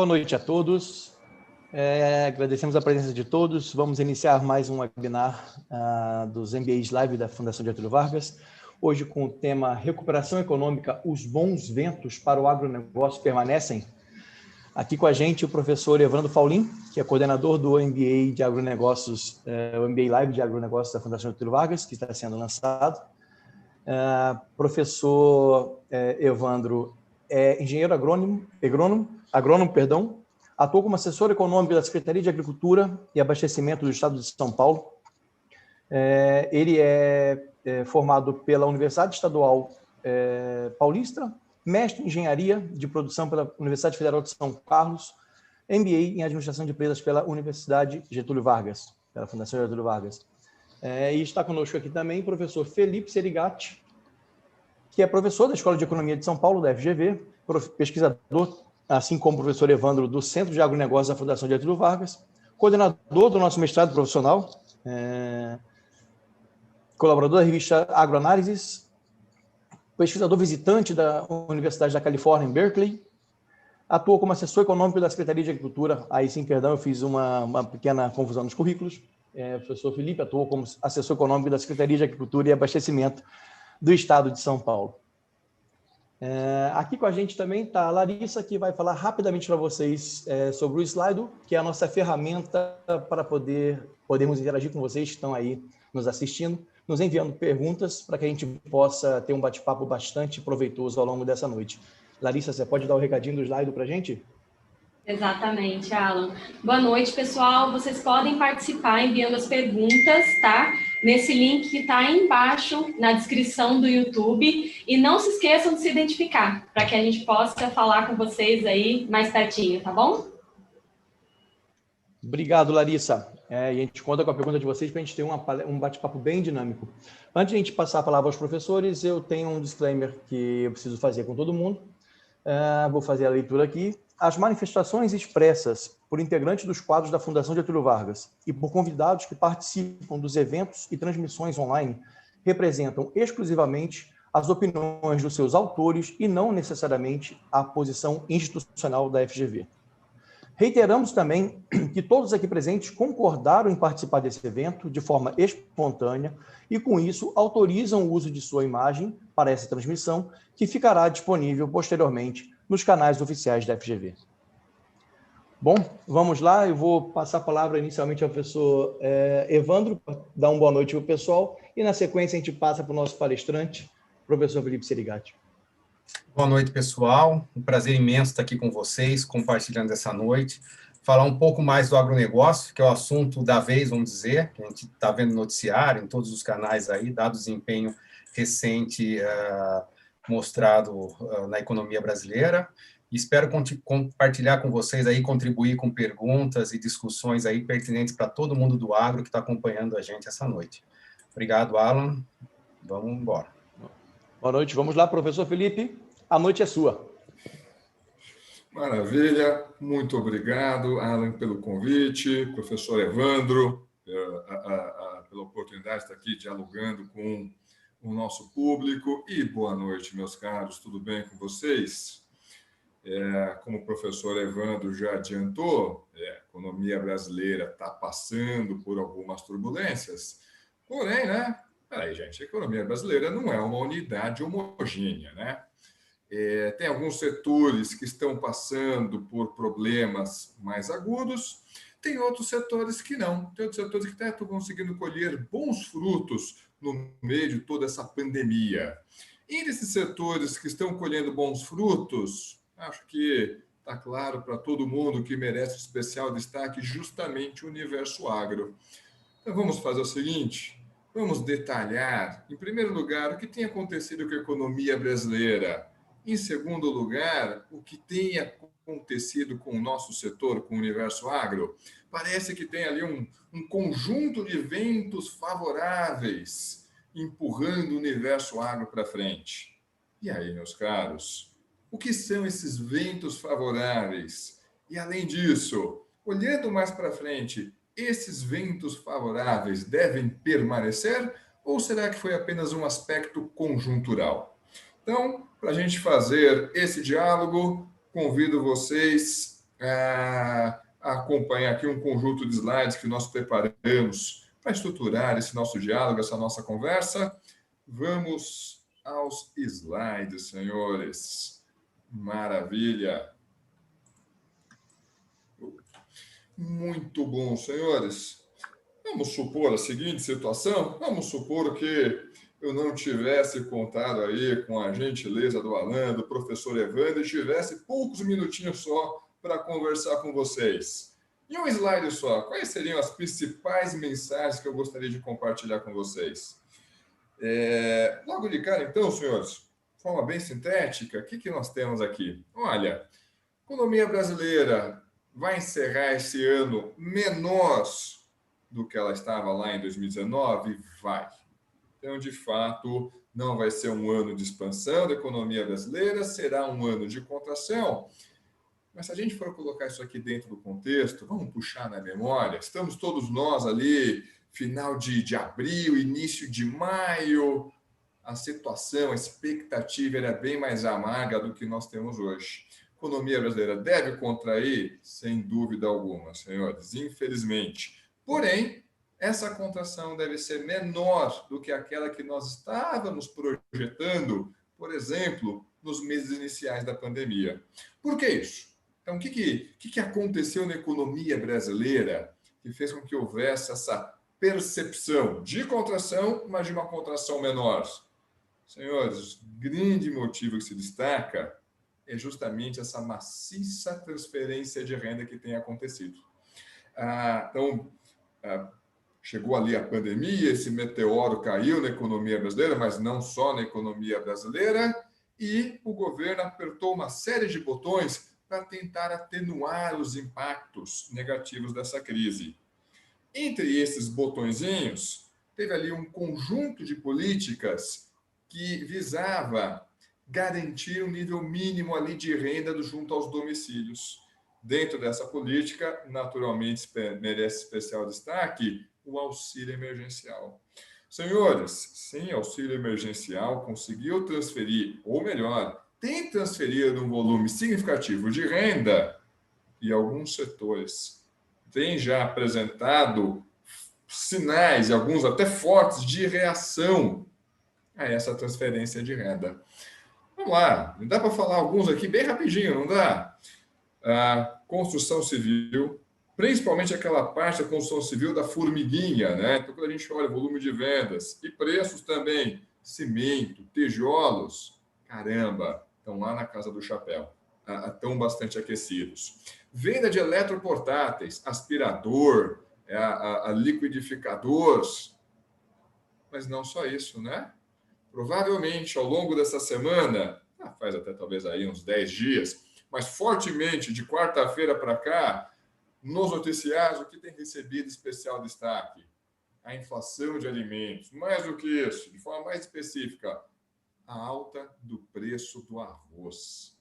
Boa noite a todos. Agradecemos a presença de todos. Vamos iniciar mais um webinar dos MBAs Live da Fundação Getúlio Vargas. Hoje com o tema Recuperação Econômica, os bons ventos para o agronegócio permanecem. Aqui com a gente o professor Evandro Paulin, que é coordenador do MBA de Agronegócios, o MBA Live de Agronegócios da Fundação Getúlio Vargas, que está sendo lançado. Professor Evandro é engenheiro agrônomo, atuou como assessor econômico da Secretaria de Agricultura e Abastecimento do Estado de São Paulo. Ele é formado pela Universidade Estadual Paulista, mestre em Engenharia de Produção pela Universidade Federal de São Carlos, MBA em Administração de Empresas pela Universidade Getúlio Vargas, pela Fundação Getúlio Vargas. E está conosco aqui também o professor Felipe Serigati, que é professor da Escola de Economia de São Paulo, da FGV, pesquisador, assim como o professor Evandro, do Centro de Agronegócios da Fundação Getúlio Vargas, coordenador do nosso mestrado profissional, colaborador da revista Agroanálises, pesquisador visitante da Universidade da Califórnia, em Berkeley, atuou como assessor econômico da Secretaria de Agricultura, aí sim, perdão, eu fiz uma pequena confusão nos currículos, o professor Felipe atuou como assessor econômico da Secretaria de Agricultura e Abastecimento do Estado de São Paulo. Aqui com a gente também está a Larissa, que vai falar rapidamente para vocês sobre o Slido, que é a nossa ferramenta para podermos interagir com vocês que estão aí nos assistindo, nos enviando perguntas para que a gente possa ter um bate-papo bastante proveitoso ao longo dessa noite. Larissa, você pode dar o recadinho do Slido para a gente? Exatamente, Alan. Boa noite, pessoal. Vocês podem participar enviando as perguntas, tá? Nesse link que está aí embaixo, na descrição do YouTube. E não se esqueçam de se identificar, para que a gente possa falar com vocês aí mais pertinho, tá bom? Obrigado, Larissa. E a gente conta com a pergunta de vocês para a gente ter um bate-papo bem dinâmico. Antes de a gente passar a palavra aos professores, eu tenho um disclaimer que eu preciso fazer com todo mundo. Vou fazer a leitura aqui. As manifestações expressas por integrantes dos quadros da Fundação Getúlio Vargas e por convidados que participam dos eventos e transmissões online representam exclusivamente as opiniões dos seus autores e não necessariamente a posição institucional da FGV. Reiteramos também que todos aqui presentes concordaram em participar desse evento de forma espontânea e, com isso, autorizam o uso de sua imagem para essa transmissão, que ficará disponível posteriormente nos canais oficiais da FGV. Bom, vamos lá. Eu vou passar a palavra inicialmente ao professor Evandro, para dar uma boa noite para o pessoal, e, na sequência, a gente passa para o nosso palestrante, professor Felipe Serigati. Boa noite, pessoal. Um prazer imenso estar aqui com vocês, compartilhando essa noite. Falar um pouco mais do agronegócio, que é o assunto da vez, vamos dizer, que a gente está vendo no noticiário, em todos os canais aí, dado o desempenho recente mostrado na economia brasileira. E espero compartilhar com vocês aí, contribuir com perguntas e discussões aí pertinentes para todo mundo do agro que está acompanhando a gente essa noite. Obrigado, Alan. Vamos embora. Boa noite. Vamos lá, professor Felipe. A noite é sua. Maravilha. Muito obrigado, Alan, pelo convite, professor Evandro, pela oportunidade de estar aqui dialogando com o nosso público. E boa noite, meus caros. Tudo bem com vocês? Como o professor Evandro já adiantou, a economia brasileira está passando por algumas turbulências. Porém, né? Peraí, gente, a economia brasileira não é uma unidade homogênea, né? Tem alguns setores que estão passando por problemas mais agudos, tem outros setores que não. Tem outros setores que até estão conseguindo colher bons frutos no meio de toda essa pandemia. E nesses setores que estão colhendo bons frutos, acho que está claro para todo mundo que merece especial destaque justamente o universo agro. Então vamos fazer o seguinte, vamos detalhar, em primeiro lugar, o que tem acontecido com a economia brasileira. Em segundo lugar, o que tem acontecido com o nosso setor, com o universo agro. Parece que tem ali um conjunto de ventos favoráveis empurrando o universo agro para frente. E aí, meus caros, o que são esses ventos favoráveis? E além disso, olhando mais para frente, esses ventos favoráveis devem permanecer ou será que foi apenas um aspecto conjuntural? Então, para a gente fazer esse diálogo, convido vocês acompanhar aqui um conjunto de slides que nós preparamos para estruturar esse nosso diálogo, essa nossa conversa. Vamos aos slides, senhores. Maravilha. Muito bom, senhores. Vamos supor a seguinte situação. Vamos supor que eu não tivesse contado aí com a gentileza do Alan, do professor Evandro, e tivesse poucos minutinhos só para conversar com vocês. Em um slide só, quais seriam as principais mensagens que eu gostaria de compartilhar com vocês? Logo de cara, então, senhores, de forma bem sintética, o que nós temos aqui? Olha, a economia brasileira vai encerrar esse ano menor do que ela estava lá em 2019? Vai. Então, de fato, não vai ser um ano de expansão da economia brasileira, será um ano de contração. Mas se a gente for colocar isso aqui dentro do contexto, vamos puxar na memória, estamos todos nós ali, final de abril, início de maio, a situação, a expectativa era bem mais amarga do que nós temos hoje. A economia brasileira deve contrair? Sem dúvida alguma, senhores, infelizmente. Porém, essa contração deve ser menor do que aquela que nós estávamos projetando, por exemplo, nos meses iniciais da pandemia. Por que isso? Então, o que aconteceu na economia brasileira que fez com que houvesse essa percepção de contração, mas de uma contração menor? Senhores, o grande motivo que se destaca é justamente essa maciça transferência de renda que tem acontecido. Chegou ali a pandemia, esse meteoro caiu na economia brasileira, mas não só na economia brasileira, e o governo apertou uma série de botões para tentar atenuar os impactos negativos dessa crise. Entre esses botõezinhos, teve ali um conjunto de políticas que visava garantir um nível mínimo ali de renda junto aos domicílios. Dentro dessa política, naturalmente, merece especial destaque o auxílio emergencial. Senhores, sim, auxílio emergencial conseguiu transferir, ou melhor, tem transferido um volume significativo de renda e alguns setores têm já apresentado sinais, alguns até fortes, de reação a essa transferência de renda. Vamos lá, dá para falar alguns aqui bem rapidinho, não dá? A construção civil, principalmente aquela parte da construção civil da formiguinha, né? Então, quando a gente olha volume de vendas e preços também, cimento, tijolos, caramba, estão lá na casa do chapéu, estão bastante aquecidos. Venda de eletroportáteis, aspirador, liquidificadores, mas não só isso, né? Provavelmente, ao longo dessa semana, faz até talvez aí uns 10 dias, mas fortemente, de quarta-feira para cá, nos noticiários, o que tem recebido especial destaque? A inflação de alimentos. Mais do que isso, de forma mais específica, a alta do preço do arroz.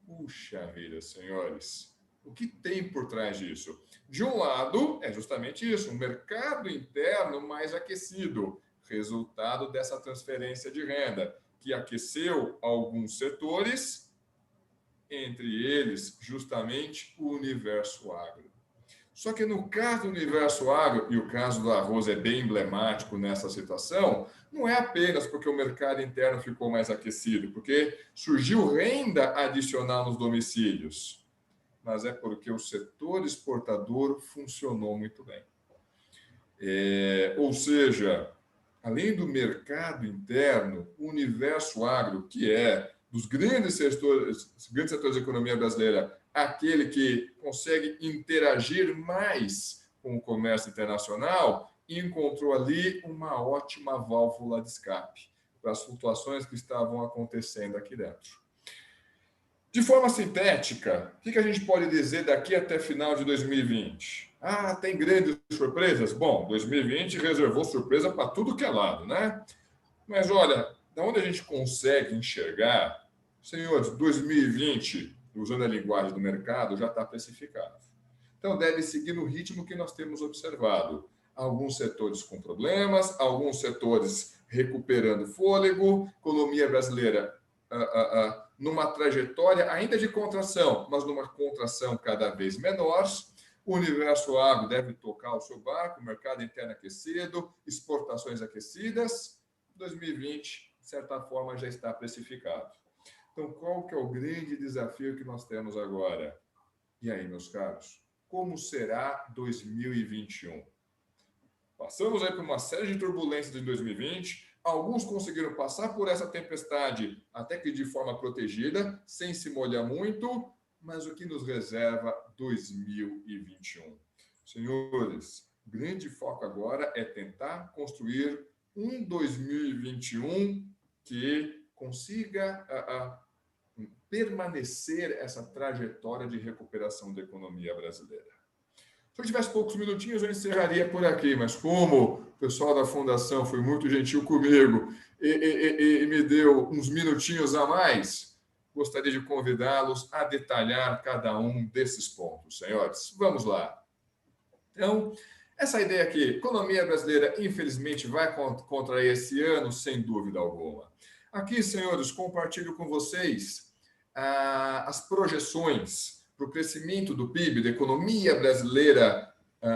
Puxa vida, senhores. O que tem por trás disso? De um lado, é justamente isso, um mercado interno mais aquecido, resultado dessa transferência de renda, que aqueceu alguns setores, entre eles, justamente, o universo agro. Só que no caso do universo agro, e o caso do arroz é bem emblemático nessa situação, não é apenas porque o mercado interno ficou mais aquecido, porque surgiu renda adicional nos domicílios, mas é porque o setor exportador funcionou muito bem. Ou seja, além do mercado interno, o universo agro, que é dos grandes setores da economia brasileira, aquele que consegue interagir mais com o comércio internacional, encontrou ali uma ótima válvula de escape para as flutuações que estavam acontecendo aqui dentro. De forma sintética, o que a gente pode dizer daqui até final de 2020? Tem grandes surpresas? Bom, 2020 reservou surpresa para tudo que é lado, né? Mas olha, da onde a gente consegue enxergar, senhores, 2020, usando a linguagem do mercado, já está precificado. Então, deve seguir no ritmo que nós temos observado. Alguns setores com problemas, alguns setores recuperando fôlego, economia brasileira numa trajetória ainda de contração, mas numa contração cada vez menor. O universo agro deve tocar o seu barco, mercado interno aquecido, exportações aquecidas. 2020, de certa forma, já está precificado. Então, qual que é o grande desafio que nós temos agora? E aí, meus caros, como será 2021? Passamos aí por uma série de turbulências em 2020. Alguns conseguiram passar por essa tempestade até que de forma protegida, sem se molhar muito, mas o que nos reserva 2021? Senhores, o grande foco agora é tentar construir um 2021 que consiga permanecer essa trajetória de recuperação da economia brasileira. Se eu tivesse poucos minutinhos, eu encerraria por aqui, mas como o pessoal da Fundação foi muito gentil comigo e me deu uns minutinhos a mais, gostaria de convidá-los a detalhar cada um desses pontos, senhores. Vamos lá. Então, essa ideia aqui, economia brasileira, infelizmente, vai contrair esse ano, sem dúvida alguma. Aqui, senhores, compartilho com vocês as projeções para o crescimento do PIB, da economia brasileira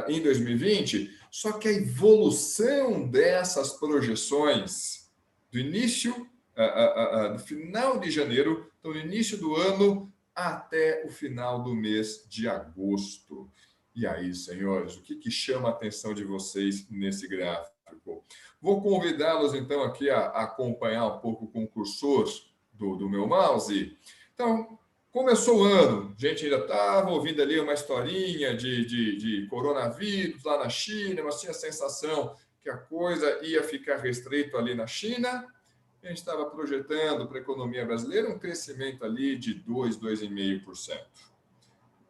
em 2020, só que a evolução dessas projeções do início, do final de janeiro, então, no início do ano, até o final do mês de agosto. E aí, senhores, o que chama a atenção de vocês nesse gráfico? Vou convidá-los, então, aqui a acompanhar um pouco com o cursor do meu mouse. Então, começou o ano, a gente ainda estava ouvindo ali uma historinha de coronavírus lá na China, mas tinha a sensação que a coisa ia ficar restrito ali na China. A gente estava projetando para a economia brasileira um crescimento ali de 2,5%.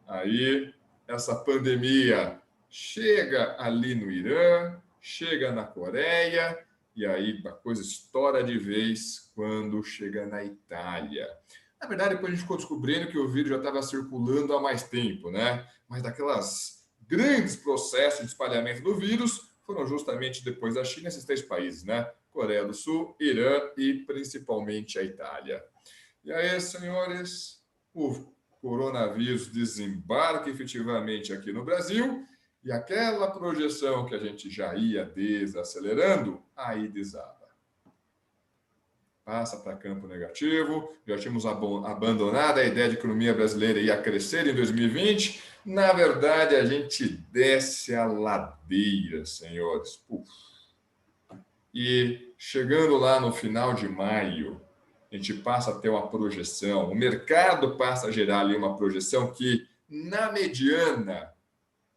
Aí, essa pandemia chega ali no Irã, chega na Coreia, e aí a coisa estoura de vez quando chega na Itália. Na verdade, depois a gente ficou descobrindo que o vírus já estava circulando há mais tempo, né? Mas daquelas grandes processos de espalhamento do vírus foram justamente depois da China, esses 3 países, né? Coreia do Sul, Irã e principalmente a Itália. E aí, senhores, o coronavírus desembarca efetivamente aqui no Brasil e aquela projeção que a gente já ia desacelerando, aí desaba. Passa para campo negativo, já tínhamos abandonado a ideia de que a economia brasileira ia crescer em 2020. Na verdade, a gente desce a ladeira, senhores. E chegando lá no final de maio, a gente passa a ter uma projeção, o mercado passa a gerar ali uma projeção que, na mediana,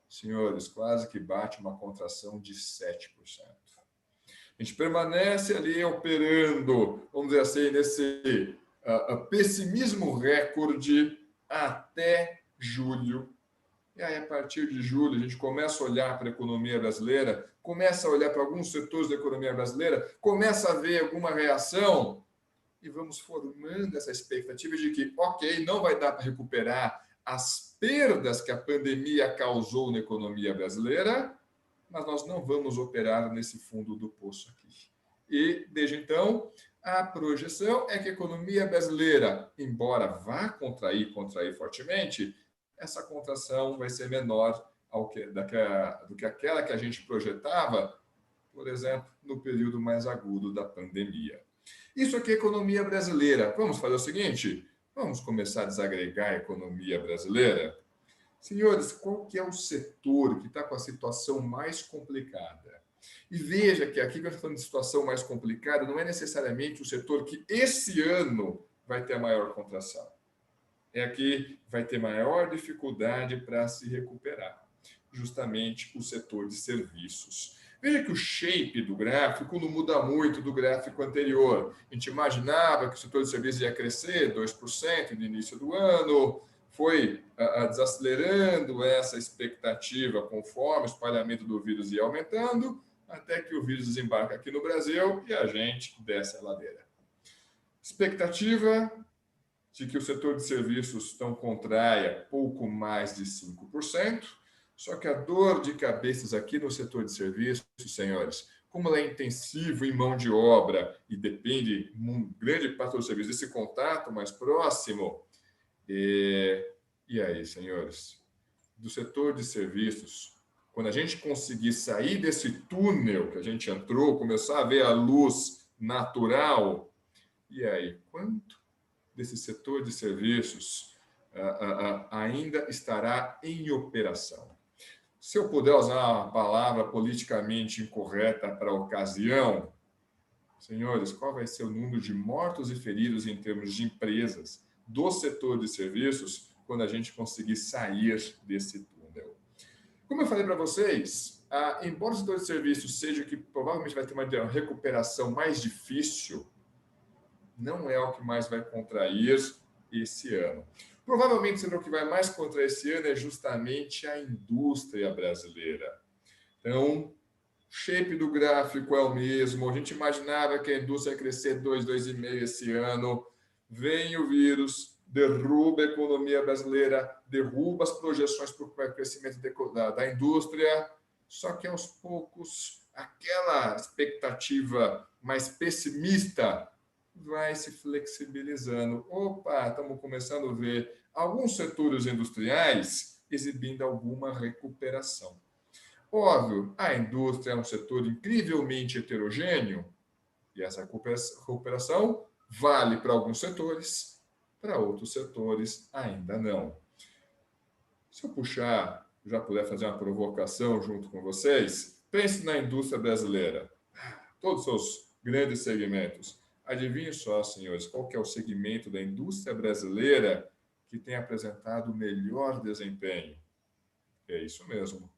senhores, quase que bate uma contração de 7%. A gente permanece ali operando, vamos dizer assim, nesse pessimismo recorde até julho. E aí, a partir de julho, a gente começa a olhar para a economia brasileira, começa a olhar para alguns setores da economia brasileira, começa a ver alguma reação e vamos formando essa expectativa de que, ok, não vai dar para recuperar as perdas que a pandemia causou na economia brasileira, mas nós não vamos operar nesse fundo do poço aqui. E, desde então, a projeção é que a economia brasileira, embora vá contrair fortemente, essa contração vai ser menor do que aquela que a gente projetava, por exemplo, no período mais agudo da pandemia. Isso aqui é a economia brasileira. Vamos fazer o seguinte? Vamos começar a desagregar a economia brasileira? Senhores, qual que é o setor que está com a situação mais complicada? E veja que aqui, quando eu estou falando de situação mais complicada, não é necessariamente o setor que esse ano vai ter a maior contração. É aqui vai ter maior dificuldade para se recuperar. Justamente o setor de serviços. Veja que o shape do gráfico não muda muito do gráfico anterior. A gente imaginava que o setor de serviços ia crescer 2% no início do ano, foi desacelerando essa expectativa conforme o espalhamento do vírus ia aumentando, até que o vírus desembarca aqui no Brasil e a gente desce a ladeira. Expectativa de que o setor de serviços então contraia pouco mais de 5%, só que a dor de cabeças aqui no setor de serviços, senhores, como ela é intensivo em mão de obra e depende um grande parte do serviço desse contato mais próximo. E aí, senhores, do setor de serviços, quando a gente conseguir sair desse túnel que a gente entrou, começar a ver a luz natural, e aí, quanto desse setor de serviços ainda estará em operação? Se eu puder usar uma palavra politicamente incorreta para a ocasião, senhores, qual vai ser o número de mortos e feridos em termos de empresas do setor de serviços quando a gente conseguir sair desse túnel? Como eu falei para vocês, embora o setor de serviços seja o que provavelmente vai ter uma recuperação mais difícil, não é o que mais vai contrair esse ano. Provavelmente, o que vai mais contrair esse ano é justamente a indústria brasileira. Então, o shape do gráfico é o mesmo. A gente imaginava que a indústria ia crescer 2, 2,5% esse ano. Vem o vírus, derruba a economia brasileira, derruba as projeções para o crescimento da indústria. Só que, aos poucos, aquela expectativa mais pessimista vai se flexibilizando. Opa, estamos começando a ver alguns setores industriais exibindo alguma recuperação. Óbvio, a indústria é um setor incrivelmente heterogêneo e essa recuperação vale para alguns setores, para outros setores ainda não. Se eu puxar, já puder fazer uma provocação junto com vocês, pense na indústria brasileira, todos os seus grandes segmentos. Adivinhe só, senhores, qual que é o segmento da indústria brasileira que tem apresentado o melhor desempenho? É isso mesmo.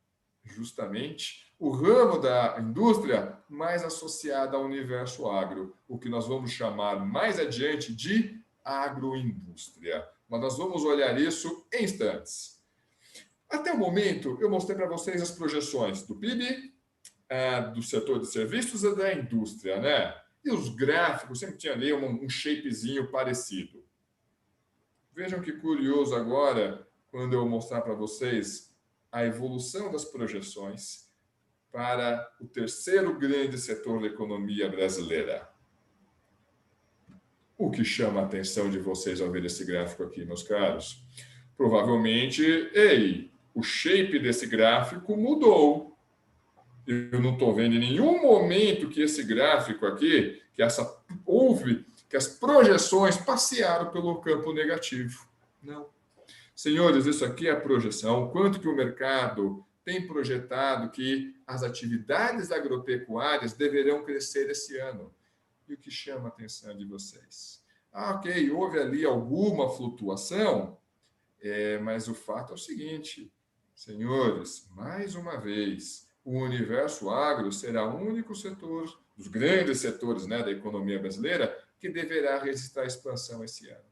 Justamente o ramo da indústria mais associado ao universo agro, o que nós vamos chamar mais adiante de agroindústria. Mas nós vamos olhar isso em instantes. Até o momento, eu mostrei para vocês as projeções do PIB, do setor de serviços e da indústria, né? E os gráficos sempre tinha ali um shapezinho parecido. Vejam que curioso agora, quando eu mostrar para vocês a evolução das projeções para o terceiro grande setor da economia brasileira. O que chama a atenção de vocês ao ver esse gráfico aqui, meus caros? Provavelmente, o shape desse gráfico mudou. Eu não estou vendo em nenhum momento que esse gráfico aqui, que as projeções passearam pelo campo negativo. Não. Senhores, isso aqui é a projeção. Quanto que o mercado tem projetado que as atividades agropecuárias deverão crescer esse ano? E o que chama a atenção de vocês? Ok, houve ali alguma flutuação, mas o fato é o seguinte, senhores, mais uma vez, o universo agro será o único setor, dos grandes setores, né, da economia brasileira, que deverá registrar expansão esse ano.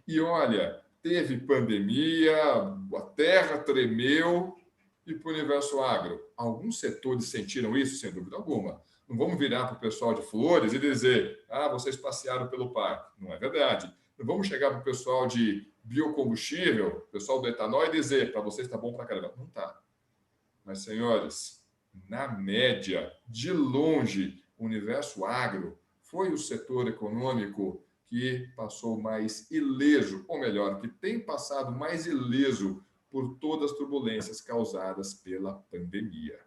E olha, teve pandemia, a terra tremeu, e para o universo agro, alguns setores sentiram isso, sem dúvida alguma. Não vamos virar para o pessoal de flores e dizer, vocês passearam pelo parque. Não é verdade. Não vamos chegar para o pessoal de biocombustível, pessoal do etanol, e dizer, para vocês está bom para caramba. Não está. Mas, senhores, na média, de longe, o universo agro foi o setor econômico que passou mais ileso, ou melhor, que tem passado mais ileso por todas as turbulências causadas pela pandemia.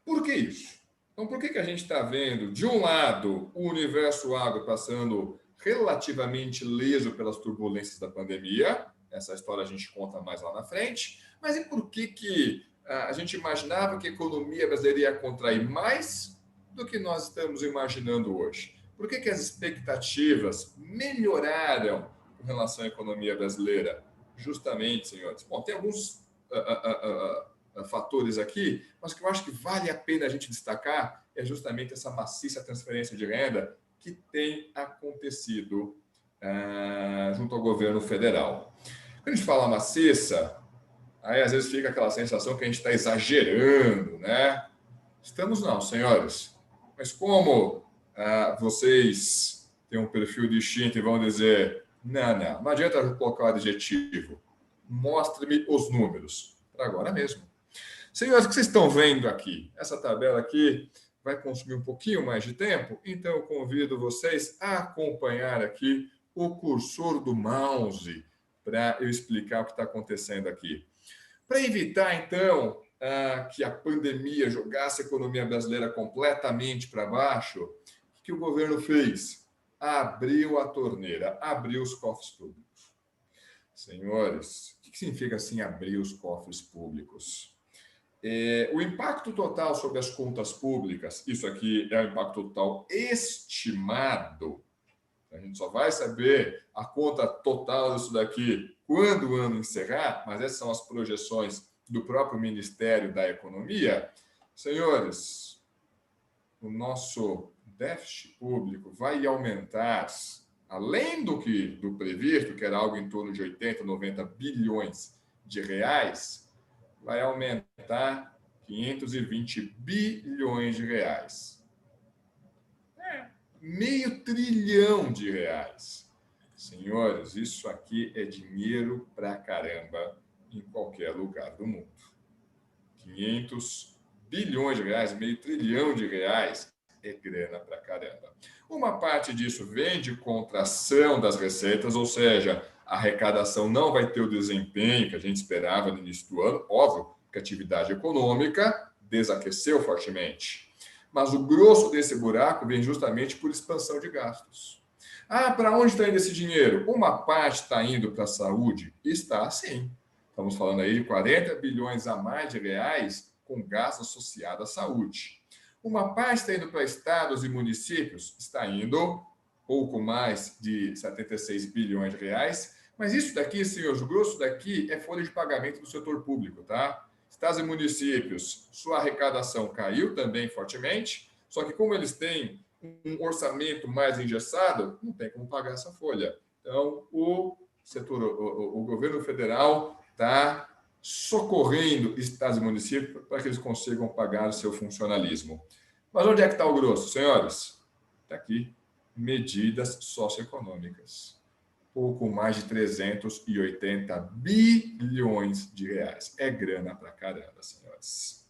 Por que isso? Então, por que a gente está vendo, de um lado, o universo agro passando relativamente ileso pelas turbulências da pandemia? Essa história a gente conta mais lá na frente. Mas e por que a gente imaginava que a economia brasileira ia contrair mais do que nós estamos imaginando hoje? Por que as expectativas melhoraram com relação à economia brasileira? Justamente, senhores. Bom, tem alguns fatores aqui, mas o que eu acho que vale a pena a gente destacar é justamente essa maciça transferência de renda que tem acontecido junto ao governo federal. Quando a gente fala maciça, aí às vezes fica aquela sensação que a gente está exagerando, né? Estamos não, senhores. Mas como vocês têm um perfil distinto e vão dizer, não adianta colocar o adjetivo, mostre-me os números, para agora mesmo. Senhores, o que vocês estão vendo aqui? Essa tabela aqui vai consumir um pouquinho mais de tempo, então eu convido vocês a acompanhar aqui o cursor do mouse para eu explicar o que está acontecendo aqui. Para evitar, então, que a pandemia jogasse a economia brasileira completamente para baixo, o que o governo fez? Abriu a torneira, abriu os cofres públicos. Senhores, o que significa assim abrir os cofres públicos? O impacto total sobre as contas públicas, isso aqui é o impacto total estimado. A gente só vai saber a conta total disso daqui quando o ano encerrar, mas essas são as projeções do próprio Ministério da Economia. Senhores, o nosso déficit público vai aumentar, além do previsto, que era algo em torno de 80, 90 bilhões de reais, vai aumentar 520 bilhões de reais. R$500 bilhão. Senhores, isso aqui é dinheiro pra caramba em qualquer lugar do mundo. 500 bilhões de reais, R$500 bilhão é grana pra caramba. Uma parte disso vem de contração das receitas, ou seja, a arrecadação não vai ter o desempenho que a gente esperava no início do ano. Óbvio que a atividade econômica desaqueceu fortemente. Mas o grosso desse buraco vem justamente por expansão de gastos. Para onde está indo esse dinheiro? Uma parte está indo para a saúde? Está, sim. Estamos falando aí de 40 bilhões a mais de reais com gasto associado à saúde. Uma parte está indo para estados e municípios? Está indo pouco mais de 76 bilhões de reais. Mas isso daqui, senhores, o grosso daqui é folha de pagamento do setor público, tá? Estados e municípios, sua arrecadação caiu também fortemente, só que como eles têm um orçamento mais engessado, não tem como pagar essa folha. Então, o governo federal está socorrendo estados e municípios para que eles consigam pagar o seu funcionalismo. Mas onde é que está o grosso, senhores? Está aqui, medidas socioeconômicas. Pouco mais de 380 bilhões de reais. É grana pra caramba, senhores.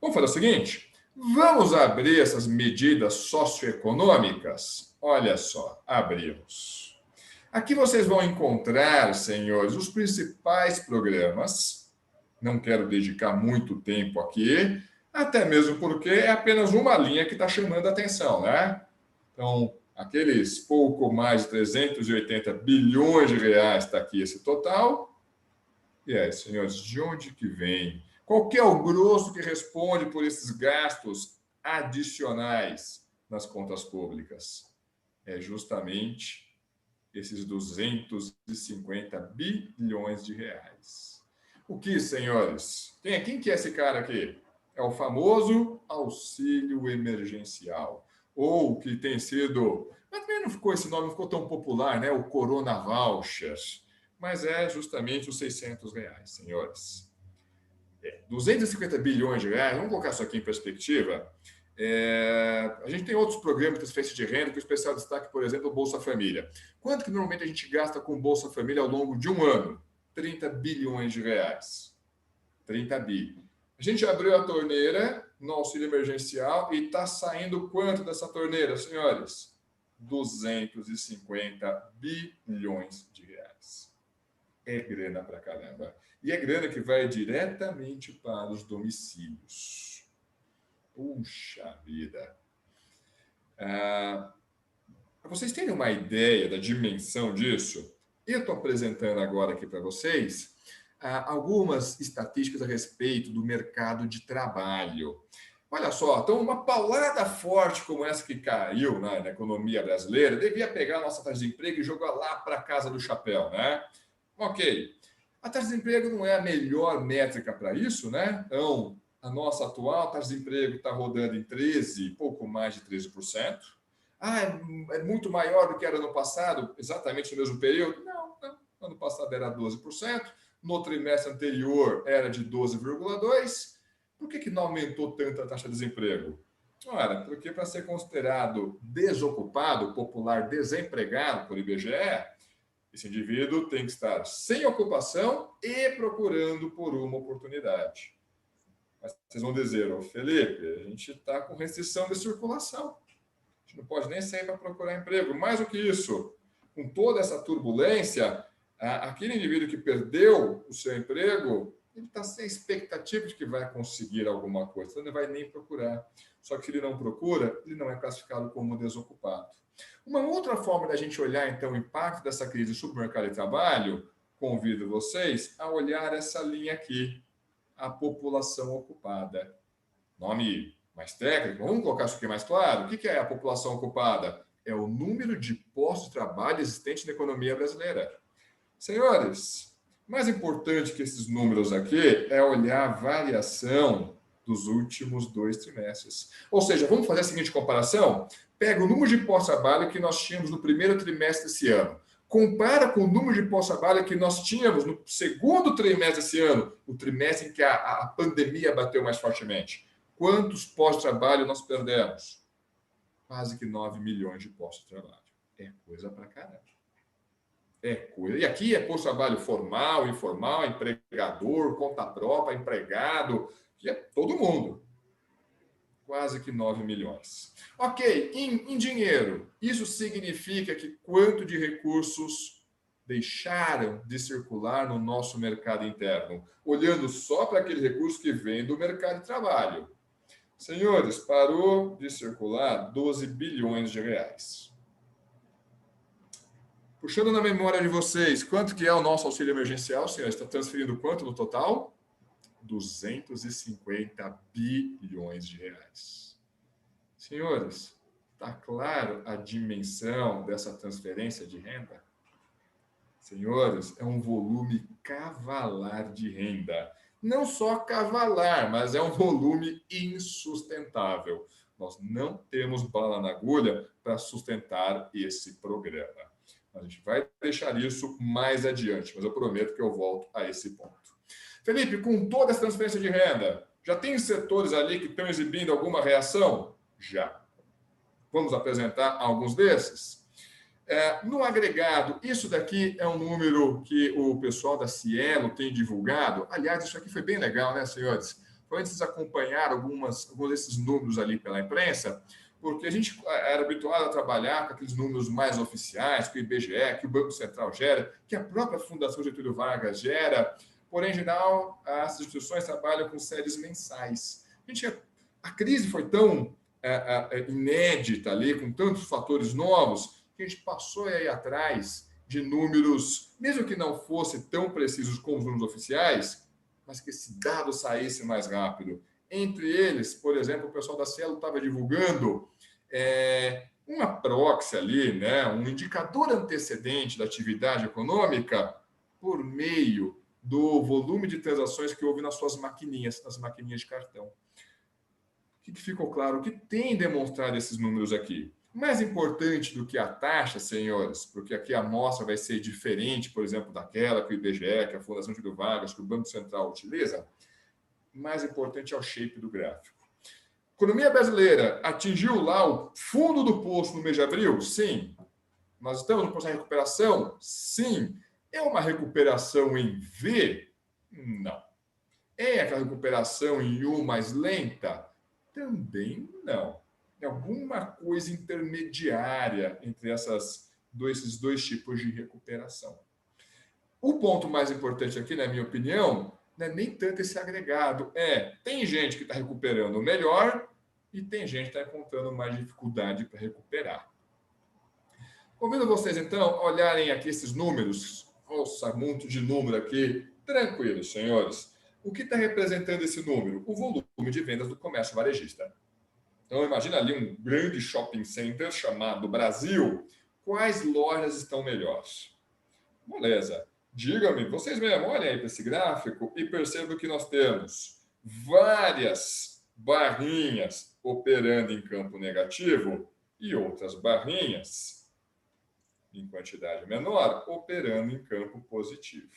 Vamos fazer o seguinte? Vamos abrir essas medidas socioeconômicas? Olha só, abrimos. Aqui vocês vão encontrar, senhores, os principais programas. Não quero dedicar muito tempo aqui, até mesmo porque é apenas uma linha que está chamando a atenção, né? Então, aqueles pouco mais de 380 bilhões de reais está aqui esse total. E aí, senhores, de onde que vem? Qual que é o grosso que responde por esses gastos adicionais nas contas públicas? É justamente esses 250 bilhões de reais. O que, senhores? Quem que é esse cara aqui? É o famoso auxílio emergencial. Ou que tem sido... Mas também não ficou esse nome, não ficou tão popular, né? O Corona Voucher. Mas é justamente os R$600, senhores. 250 bilhões de reais, vamos colocar isso aqui em perspectiva. A gente tem outros programas de transferência de renda, com especial destaque, por exemplo, o Bolsa Família. Quanto que normalmente a gente gasta com o Bolsa Família ao longo de um ano? 30 bilhões de reais. 30 bi. A gente abriu a torneira no auxílio emergencial e está saindo quanto dessa torneira, senhores? 250 bilhões de reais. É grana pra caramba. E é grana que vai diretamente para os domicílios. Puxa vida. Para vocês terem uma ideia da dimensão disso, eu estou apresentando agora aqui para vocês algumas estatísticas a respeito do mercado de trabalho. Olha só, então uma paulada forte como essa que caiu na economia brasileira devia pegar a nossa taxa de desemprego e jogar lá para a casa do chapéu, né? Ok. A taxa de desemprego não é a melhor métrica para isso, né? Então, a nossa atual taxa de desemprego está rodando em 13%, pouco mais de 13%. É muito maior do que era no passado, exatamente no mesmo período? Não. Ano passado era 12%. No trimestre anterior era de 12,2%. Por que não aumentou tanto a taxa de desemprego? Ora, porque para ser considerado desocupado, popular desempregado por IBGE, esse indivíduo tem que estar sem ocupação e procurando por uma oportunidade. Mas vocês vão dizer, ô Felipe, a gente está com restrição de circulação. A gente não pode nem sair para procurar emprego. Mais do que isso, com toda essa turbulência, aquele indivíduo que perdeu o seu emprego, ele está sem expectativa de que vai conseguir alguma coisa, então ele não vai nem procurar. Só que se ele não procura, ele não é classificado como desocupado. Uma outra forma da gente olhar, então, o impacto dessa crise sobre o mercado de trabalho, convido vocês a olhar essa linha aqui, a população ocupada. Nome mais técnico, vamos colocar isso aqui mais claro? O que é a população ocupada? É o número de postos de trabalho existentes na economia brasileira. Senhores, mais importante que esses números aqui é olhar a variação dos últimos 2 trimestres. Ou seja, vamos fazer a seguinte comparação? Pega o número de postos de trabalho que nós tínhamos no primeiro trimestre desse ano. Compara com o número de postos de trabalho que nós tínhamos no segundo trimestre desse ano, o trimestre em que a pandemia bateu mais fortemente. Quantos postos de trabalho nós perdemos? Quase que 9 milhões de postos de trabalho. É coisa pra caramba. É coisa. E aqui é posto de trabalho formal, informal, empregador, conta própria, empregado, que é todo mundo. Quase que 9 milhões. Ok, em dinheiro, isso significa que quanto de recursos deixaram de circular no nosso mercado interno, olhando só para aquele recurso que vem do mercado de trabalho. Senhores, parou de circular 12 bilhões de reais. Puxando na memória de vocês, quanto que é o nosso auxílio emergencial, senhores? Está transferindo quanto no total? 250 bilhões de reais. Senhores, está claro a dimensão dessa transferência de renda? Senhores, é um volume cavalar de renda. Não só cavalar, mas é um volume insustentável. Nós não temos bala na agulha para sustentar esse programa. A gente vai deixar isso mais adiante, mas eu prometo que eu volto a esse ponto. Felipe, com toda essa transferência de renda, já tem setores ali que estão exibindo alguma reação? Já. Vamos apresentar alguns desses? No agregado, isso daqui é um número que o pessoal da Cielo tem divulgado. Aliás, isso aqui foi bem legal, né, senhores? Foi antes de acompanhar alguns desses números ali pela imprensa, porque a gente era habituado a trabalhar com aqueles números mais oficiais, que o IBGE, que o Banco Central gera, que a própria Fundação Getúlio Vargas gera. Porém, em geral, as instituições trabalham com séries mensais. A crise foi tão inédita ali, com tantos fatores novos, que a gente passou a ir atrás de números, mesmo que não fossem tão precisos como os números oficiais, mas que esse dado saísse mais rápido. Entre eles, por exemplo, o pessoal da Cielo estava divulgando uma proxy ali, né, um indicador antecedente da atividade econômica por meio do volume de transações que houve nas suas maquininhas, nas maquininhas de cartão. O que ficou claro? O que tem demonstrado esses números aqui? Mais importante do que a taxa, senhores, porque aqui a amostra vai ser diferente, por exemplo, daquela que o IBGE, que a Fundação Getúlio Vargas, que o Banco Central utiliza, mais importante é o shape do gráfico. A economia brasileira atingiu lá o fundo do poço no mês de abril? Sim. Nós estamos no processo de recuperação? Sim. É uma recuperação em V? Não. É aquela recuperação em U mais lenta? Também não. É alguma coisa intermediária entre esses dois tipos de recuperação. O ponto mais importante aqui, na minha opinião, não é nem tanto esse agregado. Tem gente que está recuperando melhor e tem gente que está encontrando mais dificuldade para recuperar. Convido vocês, então, a olharem aqui esses números. Nossa, muito de número aqui. Tranquilo, senhores. O que está representando esse número? O volume de vendas do comércio varejista. Então, imagina ali um grande shopping center chamado Brasil. Quais lojas estão melhores? Beleza. Diga-me, vocês mesmo, olhem aí para esse gráfico e percebam que nós temos várias barrinhas operando em campo negativo e outras barrinhas em quantidade menor, operando em campo positivo.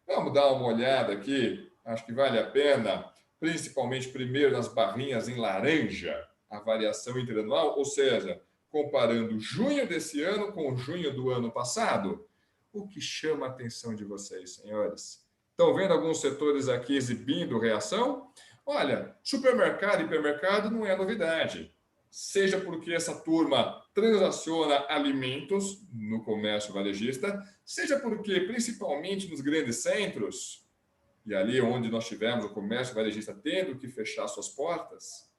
Vamos dar uma olhada aqui, acho que vale a pena, principalmente primeiro nas barrinhas em laranja, a variação interanual, ou seja, comparando junho desse ano com junho do ano passado. O que chama a atenção de vocês, senhores? Estão vendo alguns setores aqui exibindo reação? Olha, supermercado e hipermercado não é novidade. Seja porque essa turma transaciona alimentos no comércio varejista, seja porque, principalmente nos grandes centros, e ali onde nós tivemos o comércio varejista tendo que fechar suas portas,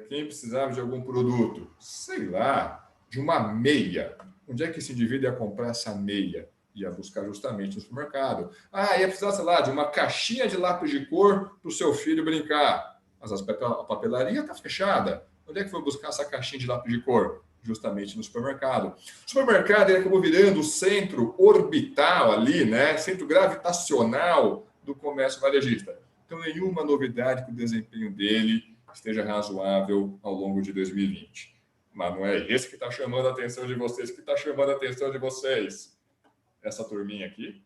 quem precisava de algum produto, sei lá, de uma meia. Onde é que esse indivíduo ia comprar essa meia? Ia buscar justamente no supermercado. Ia precisar, sei lá, de uma caixinha de lápis de cor para o seu filho brincar. Mas a papelaria está fechada. Onde é que foi buscar essa caixinha de lápis de cor? Justamente no supermercado. O supermercado ele acabou virando o centro orbital ali, né? Centro gravitacional do comércio varejista. Então, nenhuma novidade que o desempenho dele esteja razoável ao longo de 2020. Mas não é esse que está chamando a atenção de vocês, que está chamando a atenção de vocês. Essa turminha aqui.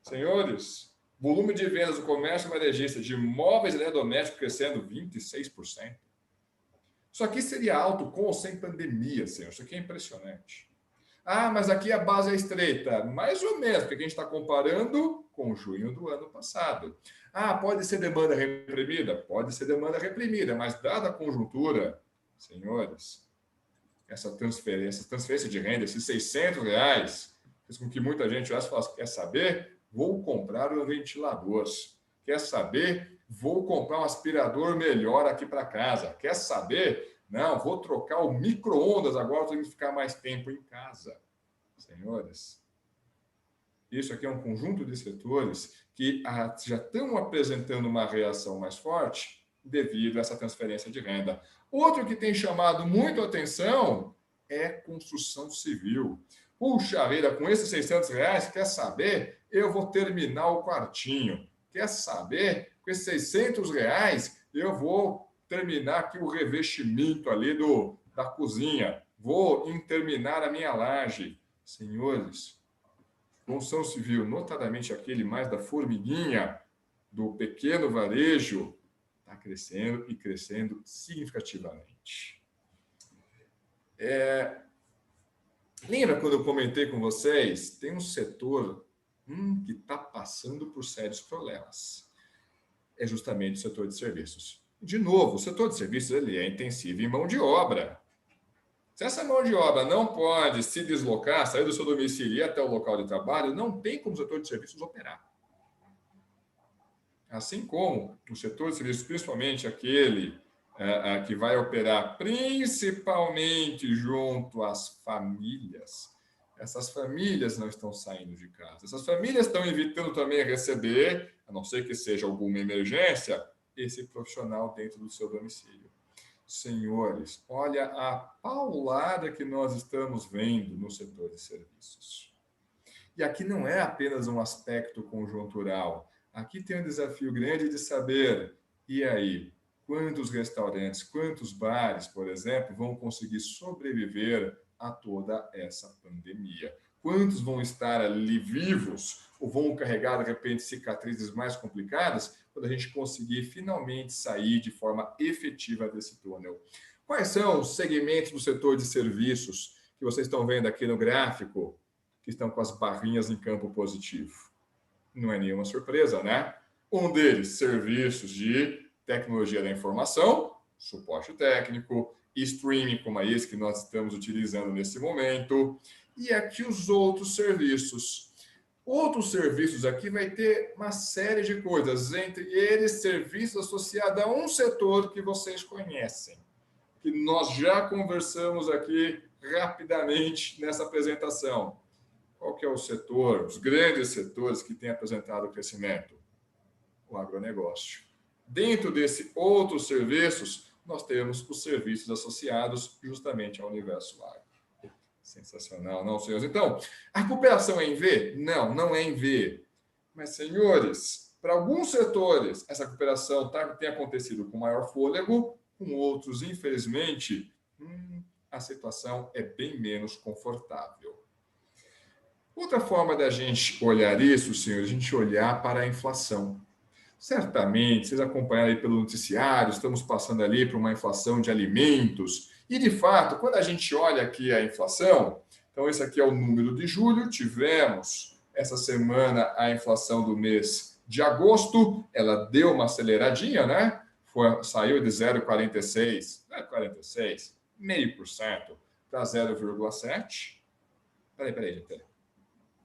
Senhores, volume de vendas do comércio varejista de móveis e eletrodomésticos crescendo 26%. Isso aqui seria alto com ou sem pandemia, senhor. Isso aqui é impressionante. Mas aqui a base é estreita. Mais ou menos, porque a gente está comparando com junho do ano passado. Pode ser demanda reprimida? Pode ser demanda reprimida, mas dada a conjuntura, senhores, essa transferência de renda, esses R$600, fez com que muita gente olhasse e falasse, quer saber? Vou comprar um ventilador. Quer saber? Vou comprar um aspirador melhor aqui para casa. Quer saber? Não, vou trocar o micro-ondas agora, tenho que ficar mais tempo em casa. Senhores, isso aqui é um conjunto de setores que já estão apresentando uma reação mais forte devido a essa transferência de renda. Outro que tem chamado muito a atenção é construção civil. Puxa vida, com esses R$600, quer saber? Eu vou terminar o quartinho. Quer saber? Com esses R$600, eu vou terminar aqui o revestimento ali da cozinha. Vou terminar a minha laje. Senhores, construção civil, notadamente aquele mais da formiguinha, do pequeno varejo, está crescendo e crescendo significativamente. Lembra quando eu comentei com vocês? Tem um setor que está passando por sérios problemas. É justamente o setor de serviços. De novo, o setor de serviços ele é intensivo em mão de obra. Se essa mão de obra não pode se deslocar, sair do seu domicílio e ir até o local de trabalho, não tem como o setor de serviços operar. Assim como o setor de serviços, principalmente aquele que vai operar principalmente junto às famílias, essas famílias não estão saindo de casa. Essas famílias estão evitando também receber, a não ser que seja alguma emergência, esse profissional dentro do seu domicílio. Senhores, olha a paulada que nós estamos vendo no setor de serviços. E aqui não é apenas um aspecto conjuntural. Aqui tem um desafio grande de saber, e aí, quantos restaurantes, quantos bares, por exemplo, vão conseguir sobreviver a toda essa pandemia? Quantos vão estar ali vivos ou vão carregar, de repente, cicatrizes mais complicadas quando a gente conseguir finalmente sair de forma efetiva desse túnel? Quais são os segmentos do setor de serviços que vocês estão vendo aqui no gráfico, que estão com as barrinhas em campo positivo? Não é nenhuma surpresa, né? Um deles, serviços de tecnologia da informação, suporte técnico, streaming como esse que nós estamos utilizando nesse momento, e aqui os outros serviços. Outros serviços aqui vai ter uma série de coisas, entre eles serviços associados a um setor que vocês conhecem, que nós já conversamos aqui rapidamente nessa apresentação. Qual que é o setor, os grandes setores que têm apresentado crescimento? O agronegócio. Dentro desse outros serviços, nós temos os serviços associados justamente ao universo agro. Sensacional, não, senhores? Então, a recuperação é em V? Não, não é em V. Mas, senhores, para alguns setores, essa recuperação tem acontecido com maior fôlego, com outros, infelizmente, a situação é bem menos confortável. Outra forma da gente olhar isso, senhores, a gente olhar para a inflação. Certamente, vocês acompanharam aí pelo noticiário, estamos passando ali por uma inflação de alimentos. E, de fato, quando a gente olha aqui a inflação, então esse aqui é o número de julho, tivemos essa semana a inflação do mês de agosto, ela deu uma aceleradinha, né? Saiu de 0,46, 0,5% para 0,7%. Peraí, gente.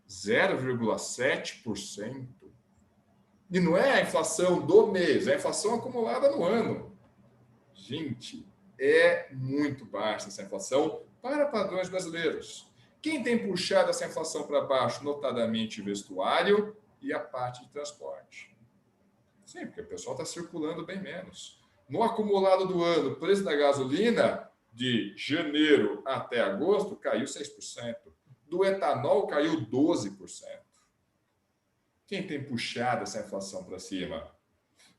0,7%. E não é a inflação do mês, é a inflação acumulada no ano. Gente, é muito baixa essa inflação para padrões brasileiros. Quem tem puxado essa inflação para baixo, notadamente vestuário e a parte de transporte. Sim, porque o pessoal está circulando bem menos. No acumulado do ano, o preço da gasolina de janeiro até agosto caiu 6%. Do etanol caiu 12%. Quem tem puxado essa inflação para cima?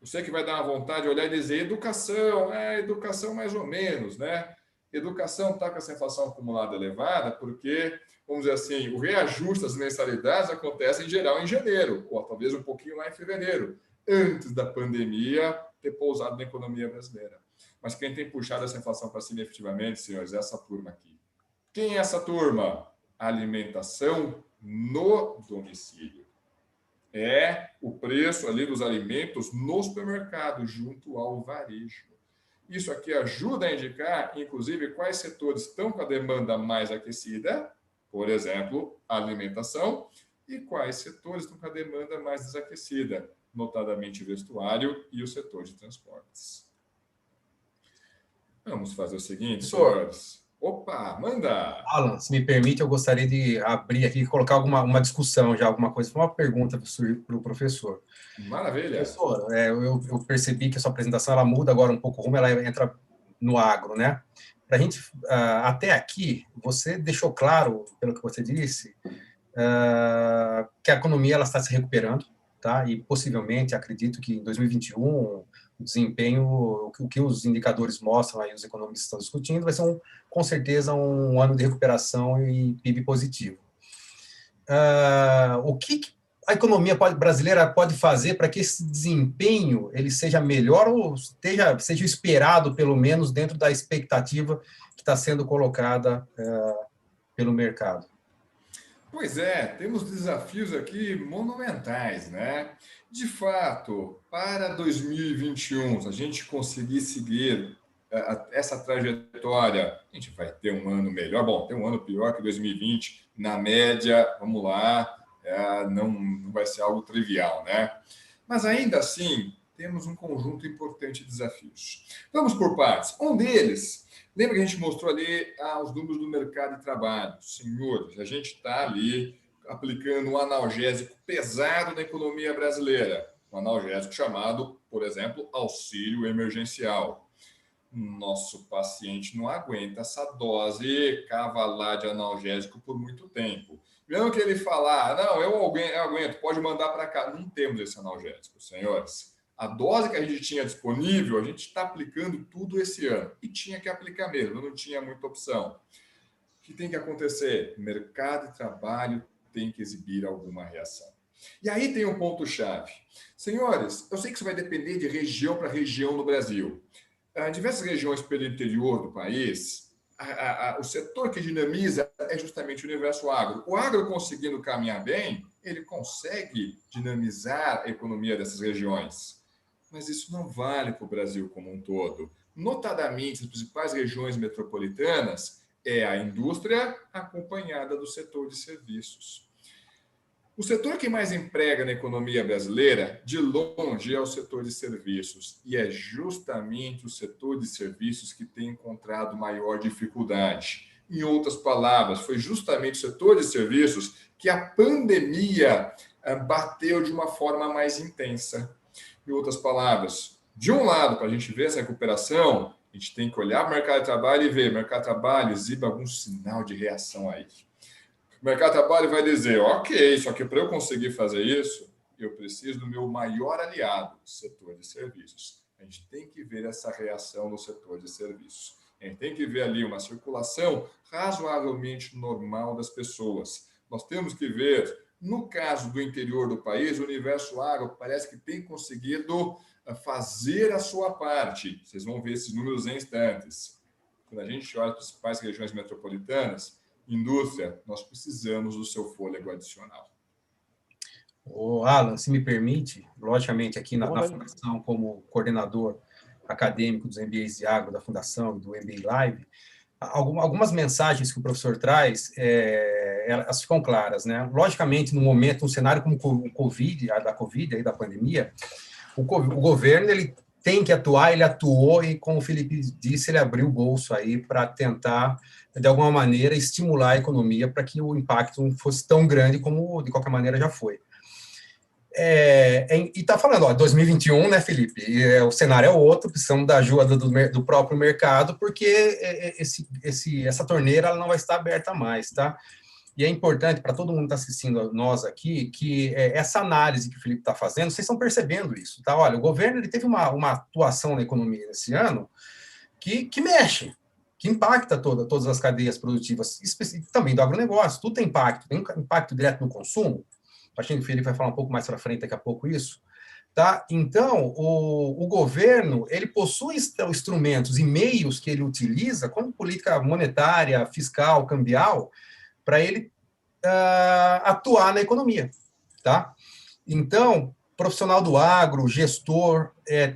Eu sei que vai dar uma vontade de olhar e dizer educação mais ou menos, né? Educação está com essa inflação acumulada elevada porque, vamos dizer assim, o reajuste das mensalidades acontece em geral em janeiro, ou talvez um pouquinho lá em fevereiro, antes da pandemia ter pousado na economia brasileira. Mas quem tem puxado essa inflação para cima efetivamente, senhores, é essa turma aqui. Quem é essa turma? Alimentação no domicílio. É o preço ali dos alimentos no supermercado, junto ao varejo. Isso aqui ajuda a indicar, inclusive, quais setores estão com a demanda mais aquecida, por exemplo, a alimentação, e quais setores estão com a demanda mais desaquecida, notadamente vestuário e o setor de transportes. Vamos fazer o seguinte, senhores. Opa, manda! Alan, se me permite, eu gostaria de abrir aqui e colocar uma discussão já, alguma coisa, uma pergunta para o professor. Maravilha! Professor, eu percebi que a sua apresentação ela muda agora um pouco o rumo, ela entra no agro, né? Para a gente, até aqui, você deixou claro, pelo que você disse, que a economia ela está se recuperando, tá? E possivelmente, acredito que em 2021, o desempenho, o que os indicadores mostram, aí os economistas estão discutindo, vai ser, com certeza, um ano de recuperação e PIB positivo. O que a economia brasileira pode fazer para que esse desempenho ele seja melhor ou seja esperado, pelo menos, dentro da expectativa que está sendo colocada pelo mercado? Pois é, temos desafios aqui monumentais, né? De fato, para 2021, se a gente conseguir seguir essa trajetória, a gente vai ter um ano melhor. Bom, tem um ano pior que 2020, na média, vamos lá, não vai ser algo trivial, né? Mas ainda assim, temos um conjunto importante de desafios. Vamos por partes. Um deles, lembra que a gente mostrou ali os números do mercado de trabalho? Senhores, a gente está ali aplicando um analgésico pesado na economia brasileira. Um analgésico chamado, por exemplo, auxílio emergencial. Nosso paciente não aguenta essa dose cavalar de analgésico por muito tempo. Mesmo que ele falar, não, eu aguento, pode mandar para cá. Não temos esse analgésico, senhores. A dose que a gente tinha disponível, a gente está aplicando tudo esse ano. E tinha que aplicar mesmo, não tinha muita opção. O que tem que acontecer? O mercado de trabalho tem que exibir alguma reação. E aí tem um ponto-chave. Senhores, eu sei que isso vai depender de região para região no Brasil. Em diversas regiões pelo interior do país, o setor que dinamiza é justamente o universo agro. O agro conseguindo caminhar bem, ele consegue dinamizar a economia dessas regiões. Mas isso não vale para o Brasil como um todo. Notadamente, as principais regiões metropolitanas é a indústria acompanhada do setor de serviços. O setor que mais emprega na economia brasileira, de longe, é o setor de serviços. E é justamente o setor de serviços que tem encontrado maior dificuldade. Em outras palavras, foi justamente o setor de serviços que a pandemia bateu de uma forma mais intensa. Em outras palavras, de um lado, para a gente ver essa recuperação, a gente tem que olhar para o mercado de trabalho e ver, o mercado de trabalho exibe algum sinal de reação aí. O mercado de trabalho vai dizer, ok, só que para eu conseguir fazer isso, eu preciso do meu maior aliado, o setor de serviços. A gente tem que ver essa reação no setor de serviços. A gente tem que ver ali uma circulação razoavelmente normal das pessoas. Nós temos que ver, no caso do interior do país, o universo agro parece que tem conseguido fazer a sua parte. Vocês vão ver esses números em instantes. Quando a gente olha as principais regiões metropolitanas, indústria, nós precisamos do seu fôlego adicional. O Alan, se me permite, logicamente, aqui na Fundação, como coordenador acadêmico dos MBAs de Agro da Fundação e do MBA Live, algumas mensagens que o professor traz, elas ficam claras, né? Logicamente, no momento, um cenário como o Covid, da pandemia, o governo ele tem que atuar, ele atuou e, como o Felipe disse, ele abriu o bolso aí para tentar, de alguma maneira, estimular a economia para que o impacto não fosse tão grande como, de qualquer maneira, já foi. E está falando, ó, 2021, né, Felipe? O cenário é outro, precisamos da ajuda do próprio mercado, porque essa torneira ela não vai estar aberta mais, tá? E é importante para todo mundo que está assistindo a nós aqui, que essa análise que o Felipe está fazendo, vocês estão percebendo isso, tá? Olha, o governo ele teve uma atuação na economia esse ano que mexe, que impacta todas as cadeias produtivas, também do agronegócio, tudo tem impacto direto no consumo. Acho que o Felipe vai falar um pouco mais para frente daqui a pouco isso. Tá? Então, o governo ele possui instrumentos e meios que ele utiliza, como política monetária, fiscal, cambial, para ele atuar na economia. Tá? Então, profissional do agro, gestor,